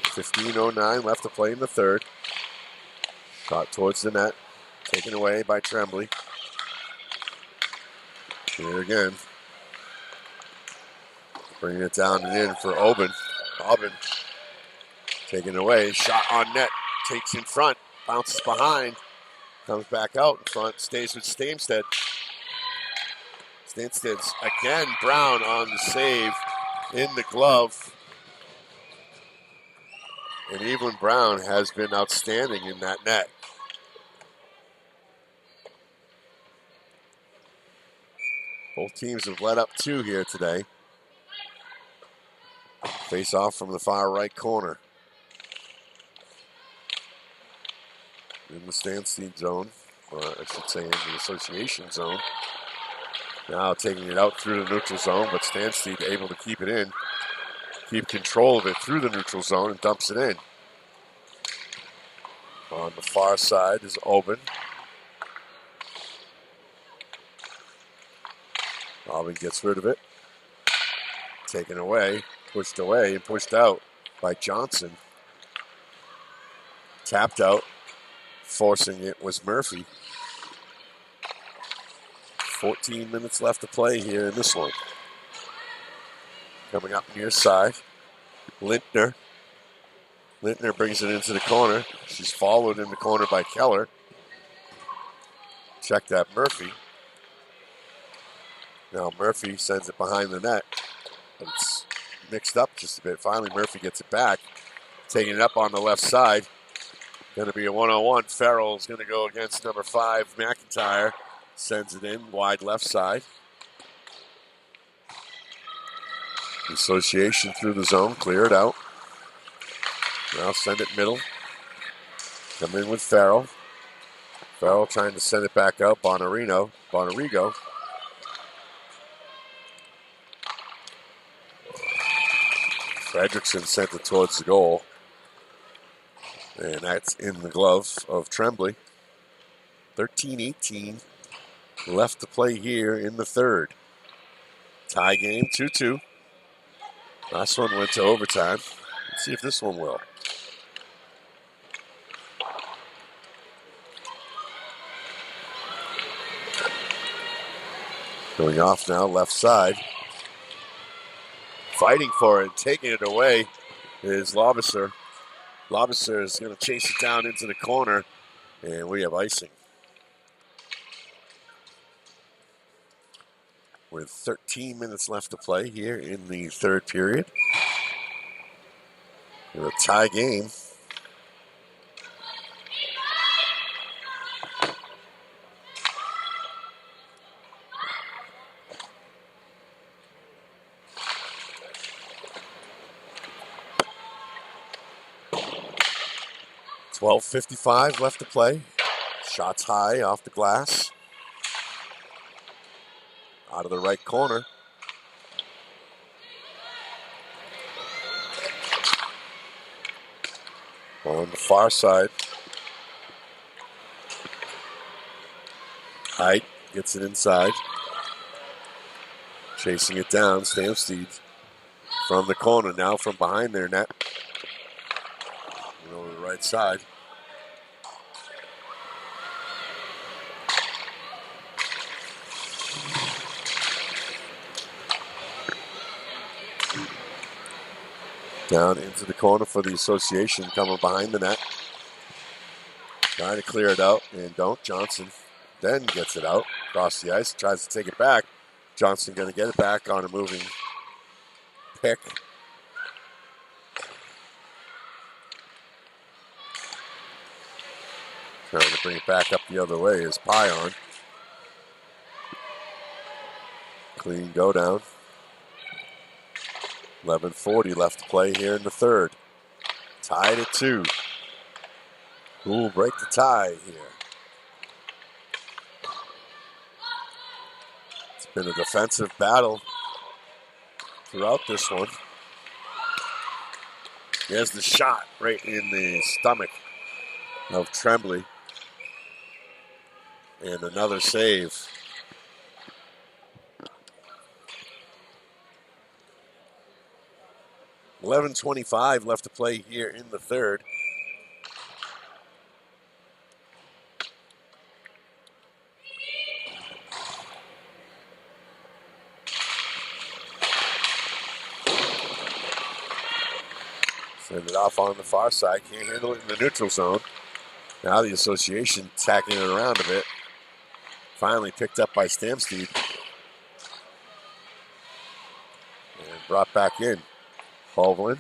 .15:09 left to play in the third. Shot towards the net. Taken away by Tremblay. Here again. Bringing it down and in for Aubin. Aubin taken away. Shot on net. Takes in front. Bounces behind. Comes back out in front. Stays with Stanstead. Stanstead's again. Brown on the save. In the glove. And Evelyn Brown has been outstanding in that net. Both teams have led up 2 here today. Face off from the far right corner. In the Stanstead zone, or I should say in the association zone. Now taking it out through the neutral zone, but Stanstead able to keep it in. Keep control of it through the neutral zone and dumps it in. On the far side is Aubin. Aubin gets rid of it. Taken away, pushed away, and pushed out by Johnson. Tapped out. Forcing it was Murphy. 14 minutes left to play here in this one. Coming up near side. Lintner. Lintner brings it into the corner. She's followed in the corner by Keller. Check that Murphy. Now Murphy sends it behind the net. But it's mixed up just a bit. Finally Murphy gets it back. Taking it up on the left side. Going to be a 1-on-1. Farrell's going to go against number 5, McIntyre. Sends it in, wide left side. Association through the zone, clear it out. Now send it middle. Come in with Farrell. Farrell trying to send it back out. Bonarigo. Fredrickson sent it towards the goal. And that's in the glove of Tremblay. 13-18 left to play here in the third. Tie game, 2-2. Last one went to overtime. Let's see if this one will. Going off now, left side. Fighting for it, taking it away is Lobiser. Lobiser is going to chase it down into the corner, and we have icing. With 13 minutes left to play here in the third period. A tie game. .55 left to play. Shots high off the glass. Out of the right corner. On the far side. Height gets it inside. Chasing it down, Stanstead from the corner, now from behind their net. Over the right side. Down into the corner for the association, coming behind the net. Trying to clear it out, and don't. Johnson then gets it out across the ice, tries to take it back. Johnson going to get it back on a moving pick. Trying to bring it back up the other way is Pion. Clean go down. 11:40 left to play here in the third. Tied at 2. Who will break the tie here? It's been a defensive battle throughout this one. There's the shot right in the stomach of Tremblay. And another save. .25 left to play here in the third. Send it off on the far side. Can't handle it in the neutral zone. Now the association tacking it around a bit. Finally picked up by Stanstead. And brought back in. Hovland.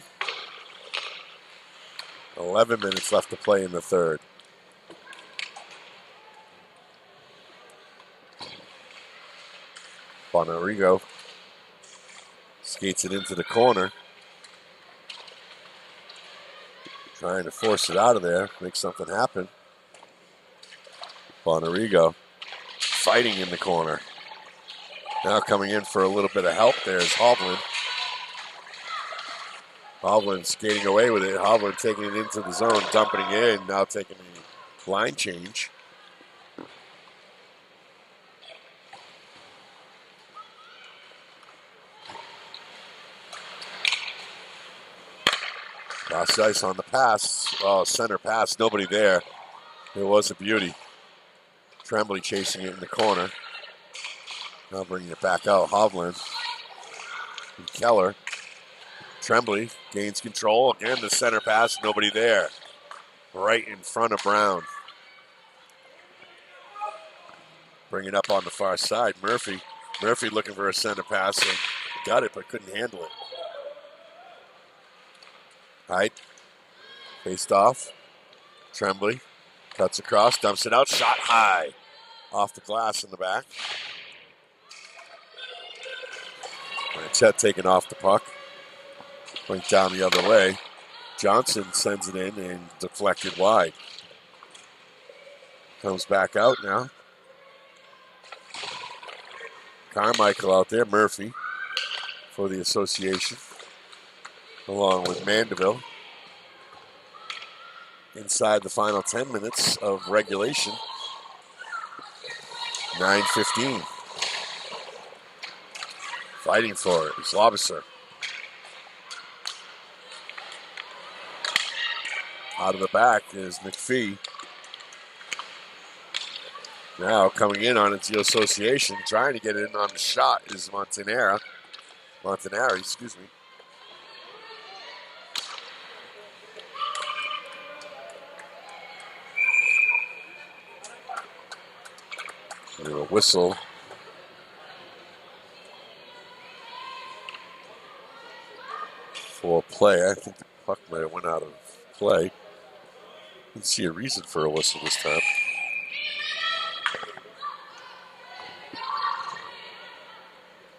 11 minutes left to play in the third. Bonarigo skates it into the corner. Trying to force it out of there, make something happen. Bonarigo fighting in the corner. Now coming in for a little bit of help there is Hovland. Hovland skating away with it. Hovland taking it into the zone, dumping it in, now taking the line change. Cross the ice on the pass. Oh, center pass, nobody there. It was a beauty. Tremblay chasing it in the corner. Now bringing it back out. Hovland and Keller. Tremblay gains control. Again, the center pass, nobody there. Right in front of Brown. Bring it up on the far side. Murphy looking for a center pass and got it, but couldn't handle it. Height. Faced off. Tremblay cuts across, dumps it out, shot high. Off the glass in the back. Chet taking off the puck. Went down the other way. Johnson sends it in and deflected wide. Comes back out now. Carmichael out there. Murphy for the association. Along with Mandeville. Inside the final 10 minutes of regulation. 9:15. Fighting for it is Lobster. Out of the back is McPhee. Now coming in on its the association, trying to get in on the shot is Montanari, excuse me. And a whistle. For play. I think the puck might have went out of play. Didn't see a reason for a whistle this time.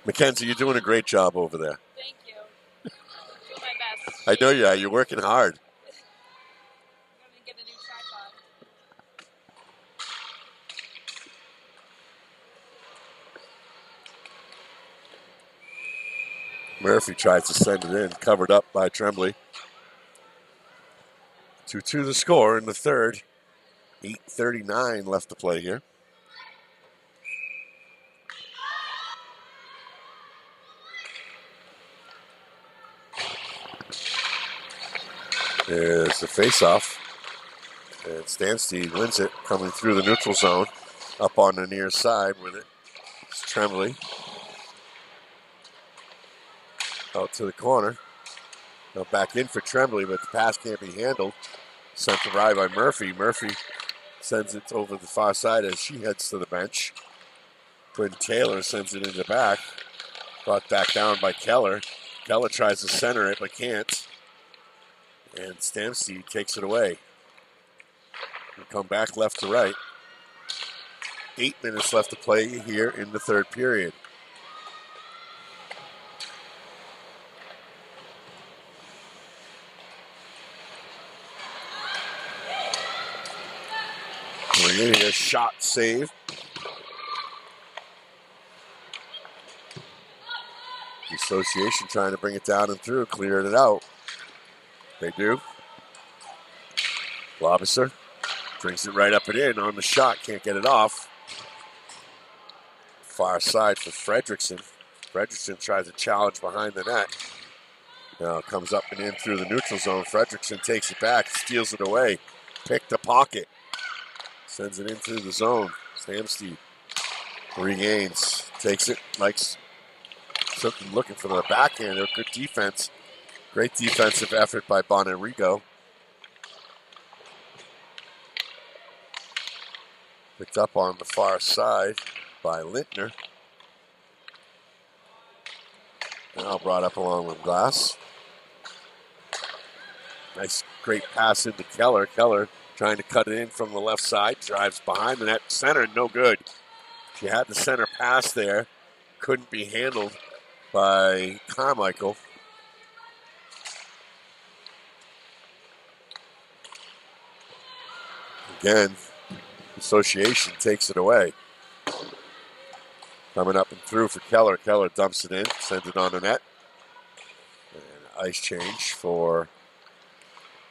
Mackenzie, you're doing a great job over there. Thank you. Doing my best. I know you are. You're working hard. I'm going to get a new tripod. Murphy tries to send it in, covered up by Tremblay. 2-2 the score in the third. 8:39 left to play here. There's the face-off. And Stanstead wins it, coming through the neutral zone. Up on the near side with it. It's Tremblay. Out to the corner. Now back in for Tremblay, but the pass can't be handled. Sent to ride by Murphy. Murphy sends it over the far side as she heads to the bench. Quinn Taylor sends it in the back. Brought back down by Keller. Keller tries to center it, but can't. And Stanstead takes it away. We come back left to right. 8 minutes left to play here in the third period. We're in here, shot save. The association trying to bring it down and through, cleared it out. They do. Lobster brings it right up and in on the shot, can't get it off. Far side for Fredrickson. Fredrickson tries to challenge behind the net. Now it comes up and in through the neutral zone. Fredrickson takes it back, steals it away. Pick the pocket. Sends it into the zone. Stanstead regains, takes it, likes something looking for the backhand. Good defense. Great defensive effort by Bonenrigo. Picked up on the far side by Lintner. Now brought up along with glass. Nice, great pass into Keller. Keller trying to cut it in from the left side. Drives behind the net. Center, no good. She had the center pass there. Couldn't be handled by Carmichael. Again, association takes it away. Coming up and through for Keller. Keller dumps it in, sends it on the net. And ice change for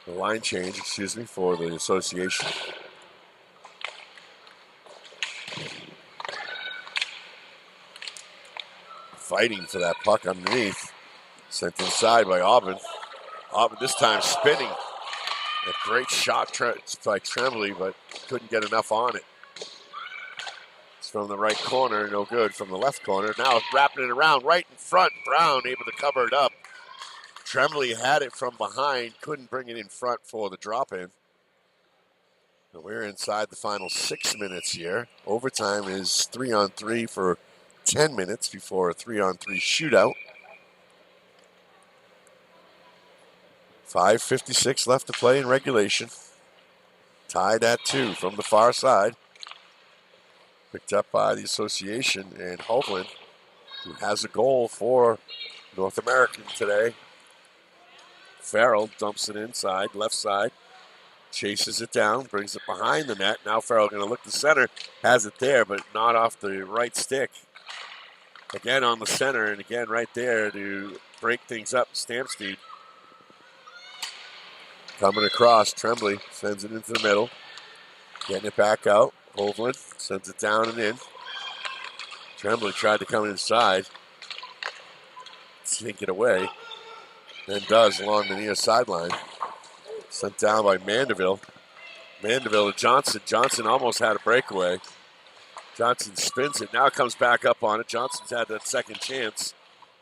the line change, for the association. Fighting for that puck underneath. Sent inside by Aubin. Aubin this time spinning. A great shot by Tremblay, but couldn't get enough on it. It's from the right corner, no good. From the left corner, now wrapping it around right in front. Brown able to cover it up. Tremblay had it from behind, couldn't bring it in front for the drop-in. And we're inside the final 6 minutes here. Overtime is 3-on-3 for 10 minutes before a 3-on-3 shootout. 5:56 left to play in regulation. Tied at 2 from the far side. Picked up by the association and Hovland, who has a goal for North American today. Farrell dumps it inside, left side. Chases it down, brings it behind the net. Now Farrell going to look to center. Has it there, but not off the right stick. Again on the center, and again right there to break things up. Stanstead coming across. Tremblay sends it into the middle. Getting it back out. Hovland sends it down and in. Tremblay tried to come inside, sneak it away, then does along the near sideline. Sent down by Mandeville. Mandeville to Johnson. Johnson almost had a breakaway. Johnson spins it, now comes back up on it. Johnson's had that second chance.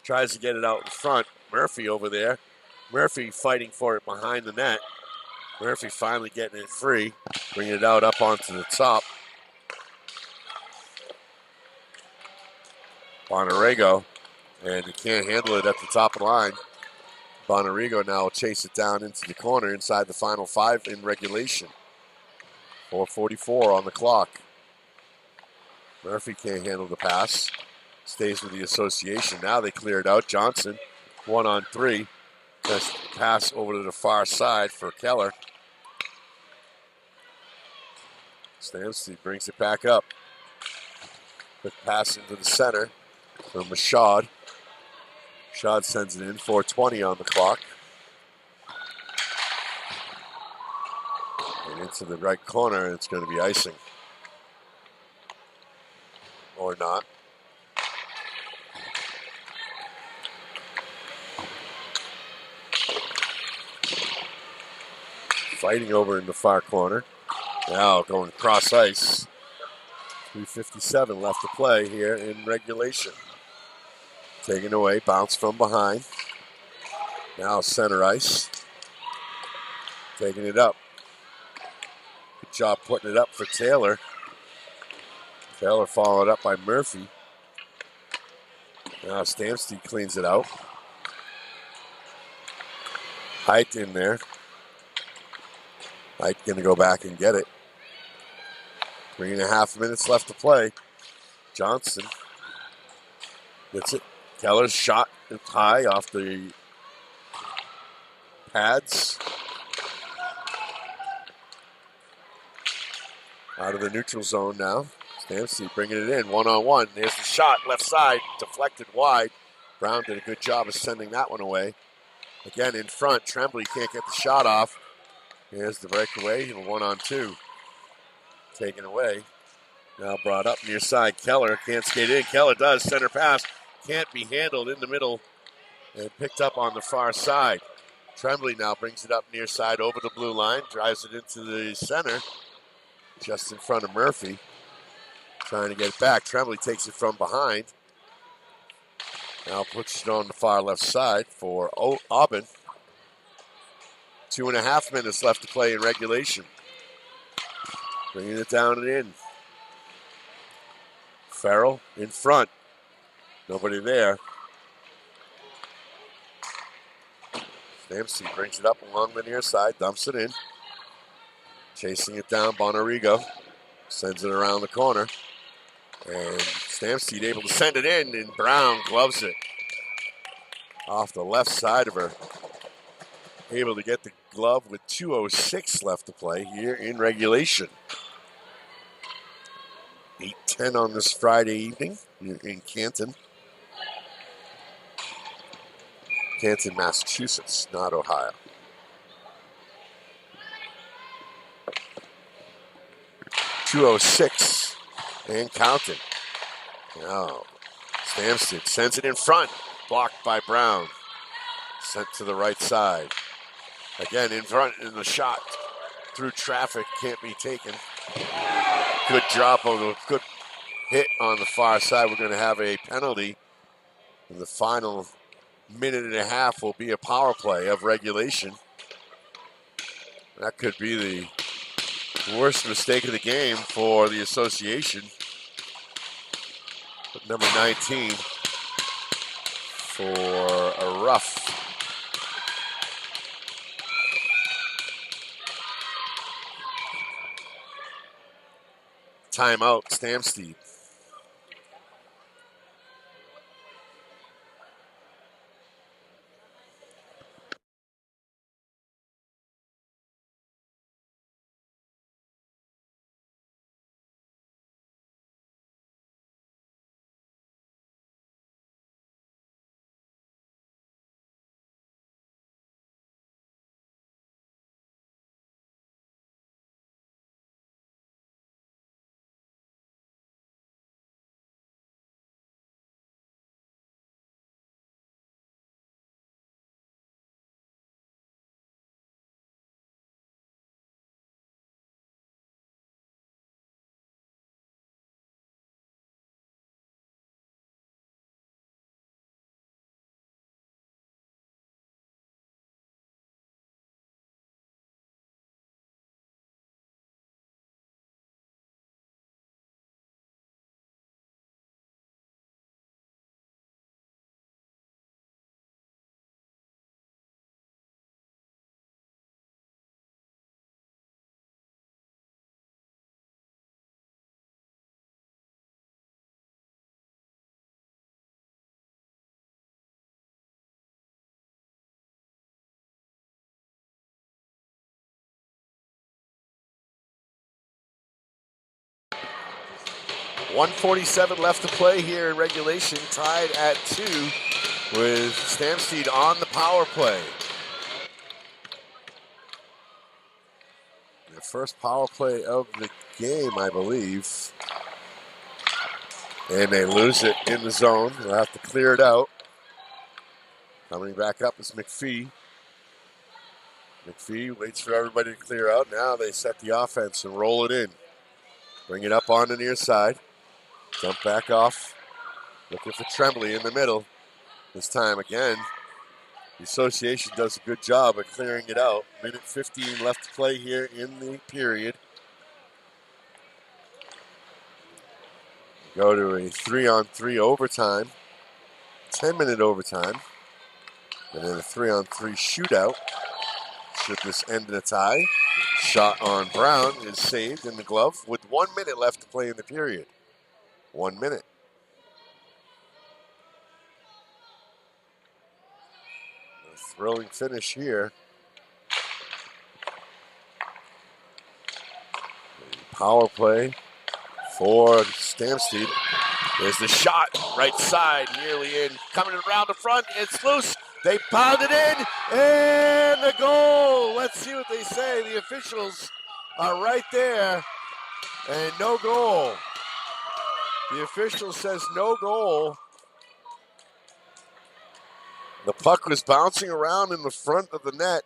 Tries to get it out in front. Murphy over there. Murphy fighting for it behind the net. Murphy finally getting it free, bringing it out up onto the top. Bonarego, and he can't handle it at the top of the line. Bonarego now will chase it down into the corner inside the final 5 in regulation. 4:44 on the clock. Murphy can't handle the pass. Stays with the association. Now they clear it out. Johnson, 1-on-3. Just pass over to the far side for Keller. Stanstead brings it back up. Quick pass into the center for Mashad. Mashad sends it in. 4:20 on the clock. And into the right corner, and it's going to be icing. Or not. Fighting over in the far corner. Now going cross ice. 3:57 left to play here in regulation. Taken away, bounce from behind. Now center ice. Taking it up. Good job putting it up for Taylor. Taylor followed up by Murphy. Now Stanstead cleans it out. Height in there. Height going to go back and get it. 3.5 minutes left to play. Johnson gets it. Keller's shot is high off the pads. Out of the neutral zone now. Stanstead bringing it in, 1-on-1. There's the shot, left side, deflected wide. Brown did a good job of sending that one away. Again, in front, Tremblay can't get the shot off. Here's the breakaway, 1-on-2. Taken away. Now brought up near side. Keller can't skate in. Keller does, center pass. Can't be handled in the middle and picked up on the far side. Tremblay now brings it up near side over the blue line, drives it into the center, just in front of Murphy. Trying to get it back. Tremblay takes it from behind. Now puts it on the far left side for Aubin. 2.5 minutes left to play in regulation. Bringing it down and in. Farrell in front. Nobody there. Stanstead brings it up along the near side, dumps it in. Chasing it down, Bonarego. Sends it around the corner. And Stanstead able to send it in, and Brown gloves it. Off the left side of her. Able to get the glove with 2:06 left to play here in regulation. 8:10 on this Friday evening in Canton. Canton, Massachusetts, not Ohio. .206 and counting. Now, Stanstead sends it in front. Blocked by Brown. Sent to the right side. Again, in front in the shot. Through traffic, can't be taken. Good job of a good hit on the far side. We're going to have a penalty. In the final minute and a half will be a power play of regulation. That could be the worst mistake of the game for the association. But number 19 for a rough. Timeout, Stanstead. 1:47 left to play here in regulation, tied at 2 with Stanstead on the power play. The first power play of the game, I believe. And they lose it in the zone. They'll have to clear it out. Coming back up is McPhee. McPhee waits for everybody to clear out. Now they set the offense and roll it in. Bring it up on the near side. Dump back off. Looking for Tremblay in the middle. This time again, the association does a good job of clearing it out. Minute 15 left to play here in the period. Go to a 3-on-3 overtime. 10-minute overtime. And then a 3-on-3 shootout. Should this end in a tie? Shot on Brown is saved in the glove with 1 minute left to play in the period. 1 minute. A thrilling finish here. Power play for Stanstead. There's the shot, right side, nearly in. Coming around the front, it's loose. They pound it in, and the goal. Let's see what they say. The officials are right there, and no goal. The official says no goal. The puck was bouncing around in the front of the net.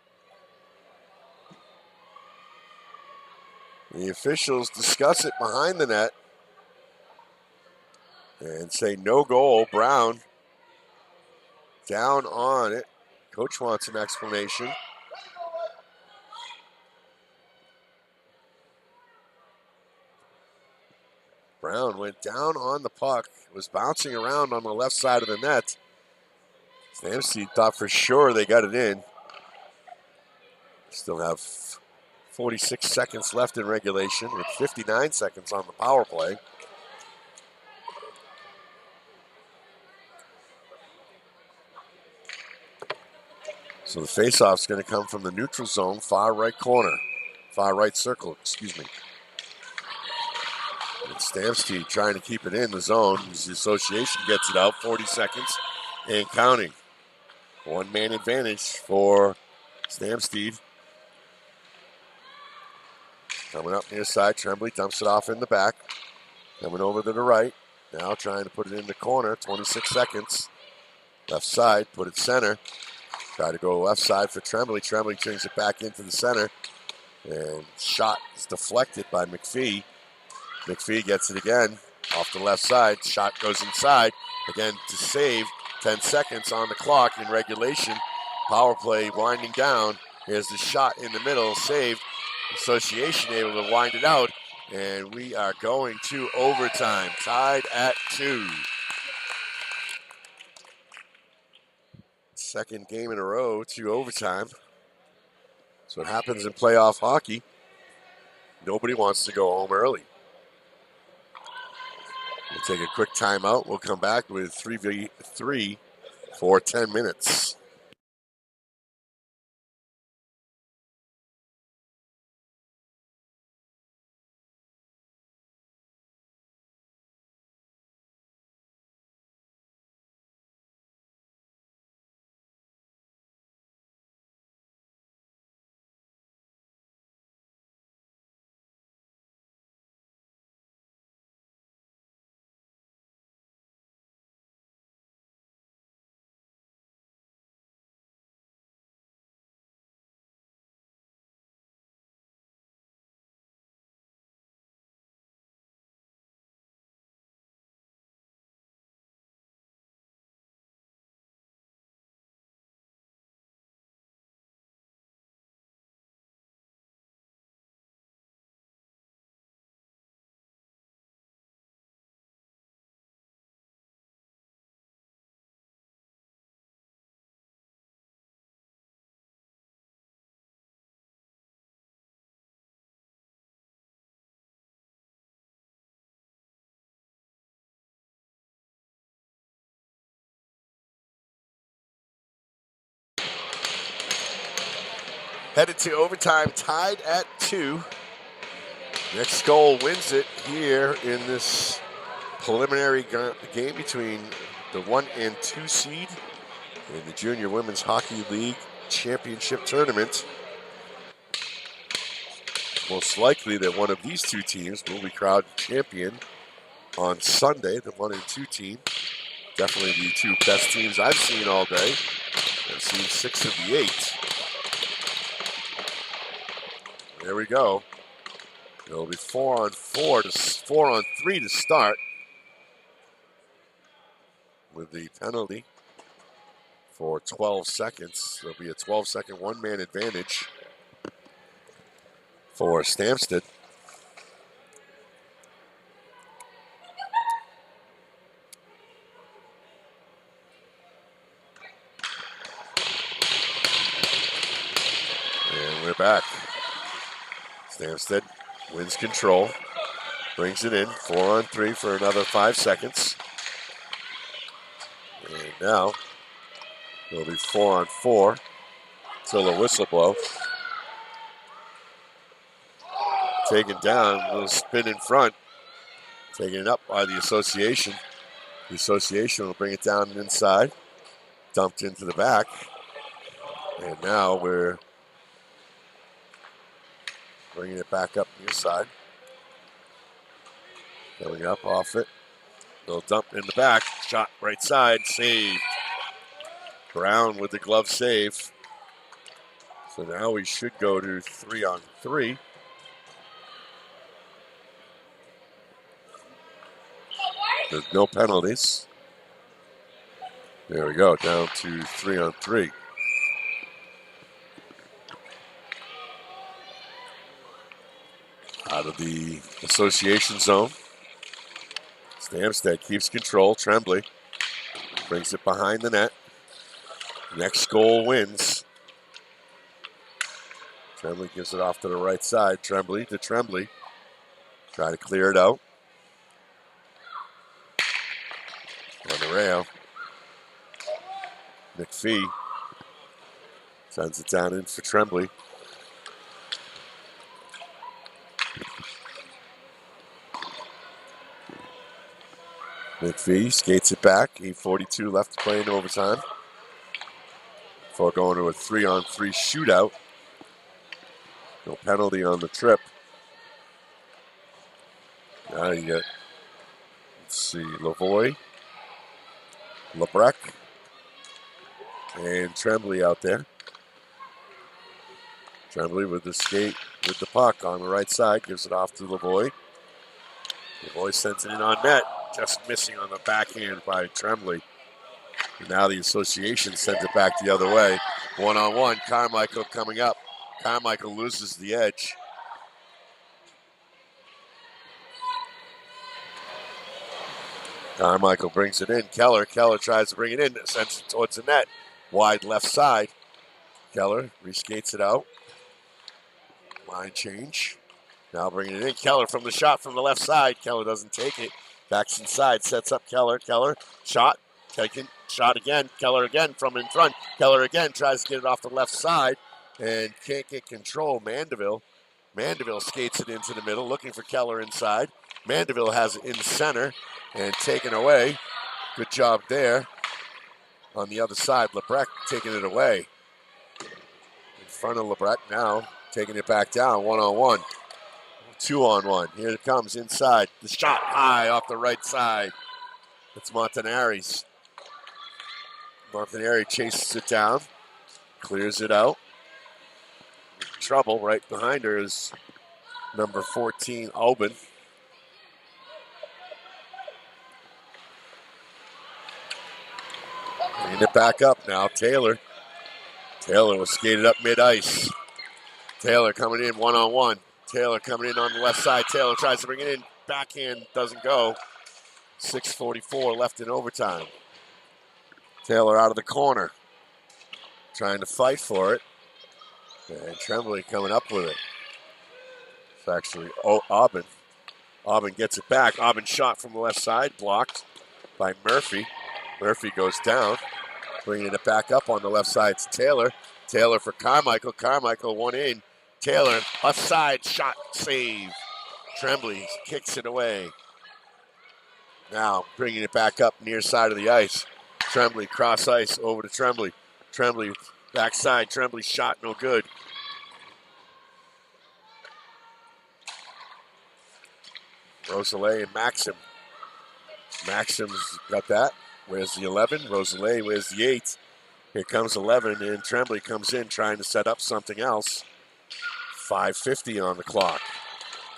The officials discuss it behind the net and say no goal. Brown down on it. Coach wants an explanation. Brown went down on the puck. It was bouncing around on the left side of the net. Stanstead thought for sure they got it in. Still have 46 seconds left in regulation with 59 seconds on the power play. So the faceoff's going to come from the neutral zone, far right corner, far right circle, excuse me. And Stanstead trying to keep it in the zone as the association gets it out, 40 seconds and counting. One-man advantage for Stanstead. Coming up near side, Tremblay dumps it off in the back. Coming over to the right, now trying to put it in the corner, 26 seconds. Left side, put it center. Try to go left side for Tremblay. Tremblay turns it back into the center. And shot is deflected by McPhee. McPhee gets it again off the left side. Shot goes inside. Again to save. 10 seconds on the clock in regulation. Power play winding down. Here's the shot in the middle. Saved. Association able to wind it out. And we are going to overtime. Tied at 2. Second game in a row to overtime. That's what happens in playoff hockey. Nobody wants to go home early. We'll take a quick timeout. We'll come back with 3v3 for 10 minutes. Headed to overtime, tied at 2. Next goal wins it here in this preliminary game between the 1 and 2 seed in the Junior Women's Hockey League Championship Tournament. Most likely that one of these two teams will be crowned champion on Sunday, the 1 and 2 team. Definitely the two best teams I've seen all day. I've seen 6 of the 8. There we go. It'll be 4 on 3 to start with the penalty for 12 seconds. There'll be a 12-second one-man advantage for Stanstead. And we're back. Stanstead wins control, brings it in, 4 on 3 for another 5 seconds. And now it'll be 4 on 4 till the whistle blow. Taken down, a little spin in front, taken up by the association. The association will bring it down inside, dumped into the back. And now we're bringing it back up near side. Coming up off it. Little dump in the back. Shot right side. Saved. Brown with the glove save. So now we should go to 3 on 3. There's no penalties. There we go. Down to 3 on 3. Out of the association zone. Stanstead keeps control. Tremblay brings it behind the net. Next goal wins. Tremblay gives it off to the right side. Tremblay to Tremblay. Try to clear it out. On the rail. McPhee sends it down in for Tremblay. McPhee skates it back. 8:42 left to play in overtime. Before going to a 3 on 3 shootout. No penalty on the trip. Now you get, let's see, Lavoie, Lebrecht, and Tremblay out there. Tremblay with the skate, with the puck on the right side, gives it off to Lavoie. Lavoie sends it in on net. Just missing on the backhand by Tremblay. And now the association sends it back the other way. 1-on-1, Carmichael coming up. Carmichael loses the edge. Carmichael brings it in. Keller tries to bring it in. Sends it towards the net. Wide left side. Keller reskates it out. Line change. Now bringing it in. Keller from the shot from the left side. Keller doesn't take it. Backs inside, sets up Keller. Keller, shot, taken, shot again. Keller again from in front. Keller again tries to get it off the left side and can't get control. Mandeville skates it into the middle, looking for Keller inside. Mandeville has it in center and taken away. Good job there. On the other side, Lebrecht taking it away. In front of Lebrecht now, taking it back down, 1-on-1. 2-on-1. Here it comes inside. The shot high off the right side. It's Montanari's. Montanari chases it down. Clears it out. Trouble right behind her is number 14, Aubin. Bringing it back up now. Taylor was skated up mid-ice. Taylor coming in 1-on-1. Taylor coming in on the left side. Taylor tries to bring it in. Backhand doesn't go. 6:44 left in overtime. Taylor out of the corner. Trying to fight for it. And Tremblay coming up with it. It's actually Aubin. Aubin gets it back. Aubin shot from the left side. Blocked by Murphy. Murphy goes down. Bringing it back up on the left side to Taylor. Taylor for Carmichael. Carmichael one in. Taylor, left side, shot, save. Tremblay kicks it away. Now bringing it back up near side of the ice. Tremblay cross ice over to Tremblay. Tremblay backside. Tremblay shot no good. Rosalie and Maxim. Maxim's got that. Where's the 11? Rosalie, where's the 8? Here comes 11, and Tremblay comes in trying to set up something else. 5:50 on the clock.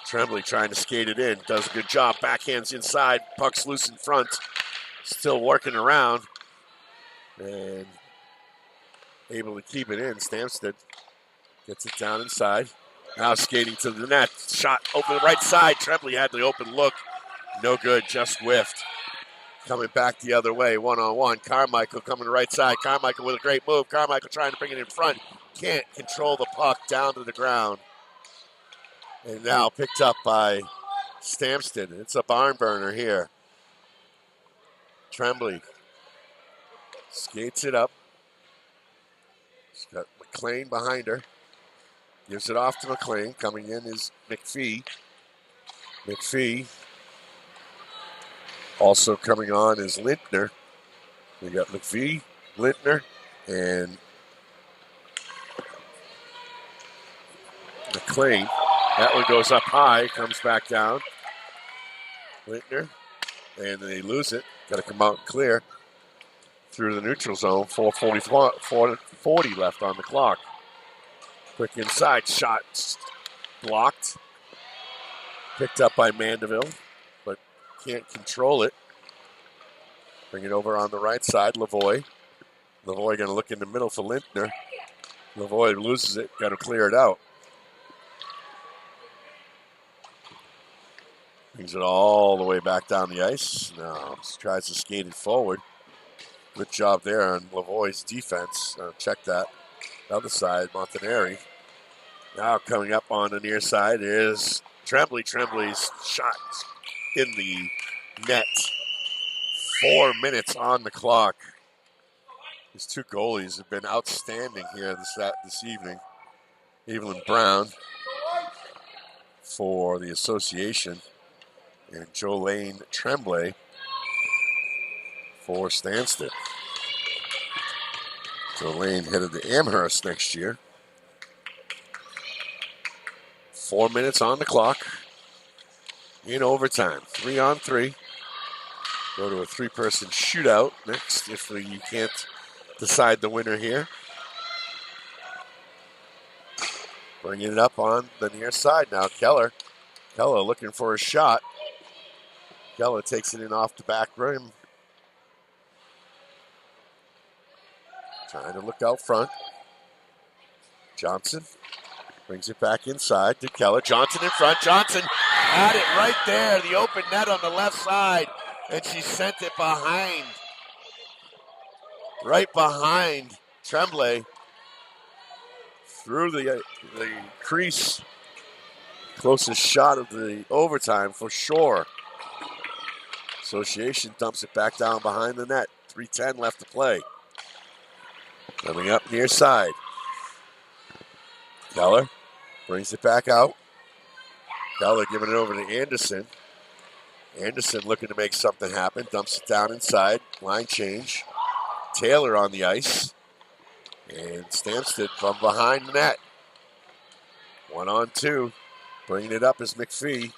Tremblay trying to skate it in. Does a good job. Backhands inside. Puck's loose in front. Still working around. And able to keep it in. Stanstead gets it down inside. Now skating to the net. Shot over the right side. Tremblay had the open look. No good. Just whiffed. Coming back the other way. One-on-one. Carmichael coming to the right side. Carmichael with a great move. Carmichael trying to bring it in front. Can't control the puck down to the ground. And now picked up by Stanstead. It's a barn burner here. Tremblay skates it up. She's got McLean behind her. Gives it off to McLean. Coming in is McPhee. McPhee. Also coming on is Lintner. We got McPhee, Lintner, and McLean. That one goes up high, comes back down. Lintner, and they lose it. Got to come out and clear through the neutral zone. 4:40 left on the clock. Quick inside shot blocked. Picked up by Mandeville, but can't control it. Bring it over on the right side, Lavoie. Lavoie going to look in the middle for Lintner. Lavoie loses it, got to clear it out. Brings it all the way back down the ice. Now tries to skate it forward. Good job there on Lavoie's defense. Check that. The other side, Montanari. Now coming up on the near side is Tremblay. Tremblay's shot in the net. 4 minutes on the clock. These two goalies have been outstanding here this evening. Evelyn Brown for the association, and Jolene Tremblay for Stanstead. Jolene headed to Amherst next year. 4 minutes on the clock in overtime. 3-on-3. Go to a three-person shootout next if you can't decide the winner here. Bringing it up on the near side now. Keller looking for a shot. Keller takes it in off the back rim. Trying to look out front. Johnson brings it back inside to Keller. Johnson in front. Johnson had it right there. The open net on the left side. And she sent it behind. Right behind Tremblay. Through the crease. Closest shot of the overtime for sure. Association dumps it back down behind the net. 3:10 left to play. Coming up near side. Keller brings it back out. Keller giving it over to Anderson. Anderson looking to make something happen. Dumps it down inside. Line change. Taylor on the ice. And Stanstead from behind the net. 1-on-2. Bringing it up is McPhee.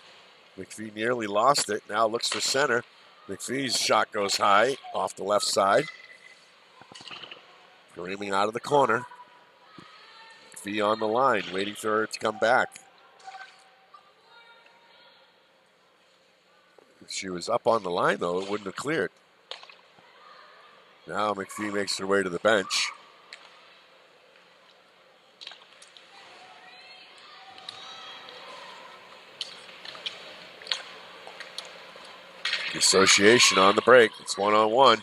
McPhee nearly lost it. Now looks for center. McPhee's shot goes high off the left side. Screaming out of the corner. McPhee on the line, waiting for her to come back. If she was up on the line, though, it wouldn't have cleared. Now McPhee makes her way to the bench. The association on the break. It's 1-on-1.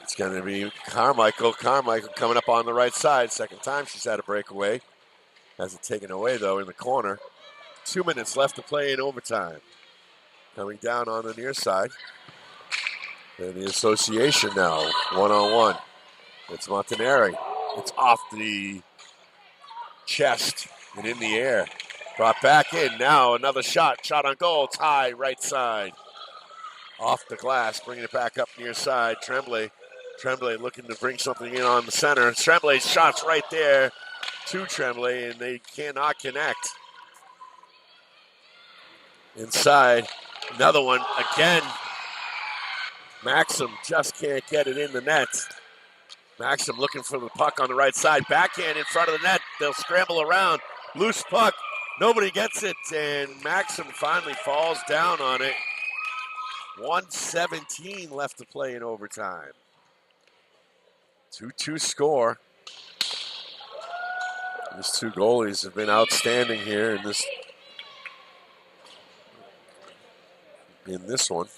It's going to be Carmichael. Carmichael coming up on the right side. Second time she's had a breakaway. Has it taken away, though, in the corner. 2 minutes left to play in overtime. Coming down on the near side. And the association now, 1-on-1. It's Montanari. It's off the chest and in the air. Brought back in. Now another shot. Shot on goal. Tie right side. Off the glass, bringing it back up near side. Tremblay looking to bring something in on the center. Tremblay's shot's right there to Tremblay, and they cannot connect. Inside, another one again. Maxim just can't get it in the net. Maxim looking for the puck on the right side. Backhand in front of the net. They'll scramble around. Loose puck. Nobody gets it, and Maxim finally falls down on it. 1:17 left to play in overtime. 2-2 score. These two goalies have been outstanding here in this one.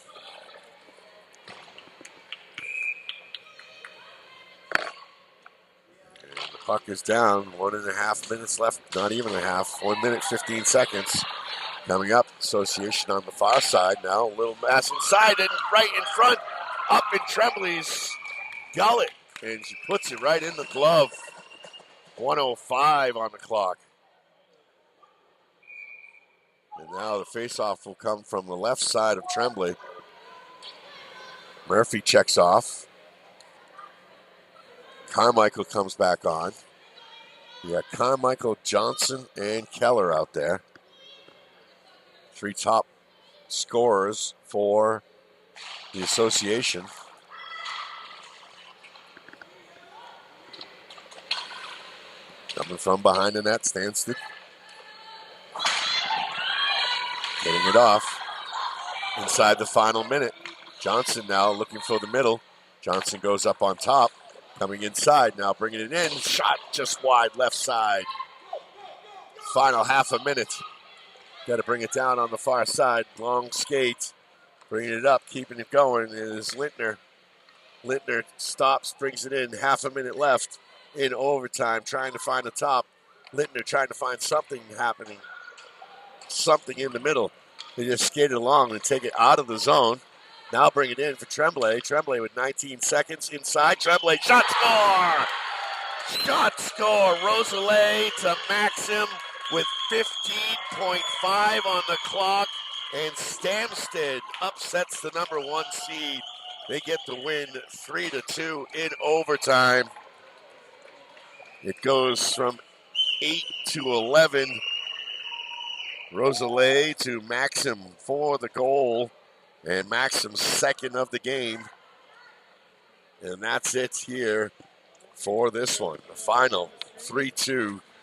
Puck is down. 1.5 minutes left. Not even a half. 1 minute, 15 seconds. Coming up. Association on the far side now. A little mass inside and right in front. Up in Tremblay's gullet. And she puts it right in the glove. 1:05 on the clock. And now the faceoff will come from the left side of Tremblay. Murphy checks off. Carmichael comes back on. You got Carmichael, Johnson, and Keller out there. Three top scorers for the association. Coming from behind the net, Stanstead. Getting it off. Inside the final minute. Johnson now looking for the middle. Johnson goes up on top. Coming inside now, bringing it in. Shot just wide left side. Final half a minute. Got to bring it down on the far side. Long skate. Bringing it up, keeping it going is Lintner. Lintner stops, brings it in. Half a minute left in overtime. Trying to find the top. Lintner trying to find something happening. Something in the middle. They just skated along and take it out of the zone. Now bring it in for Tremblay. Tremblay with 19 seconds inside. Tremblay, shot score! Shot score. Rosalie to Maxim with 15.5 on the clock. And Stanstead upsets the number 1 seed. They get the win 3-2 in overtime. It goes from 8-11. Rosalie to Maxim for the goal. And Maxim's second of the game. And that's it here for this one. The final 3-2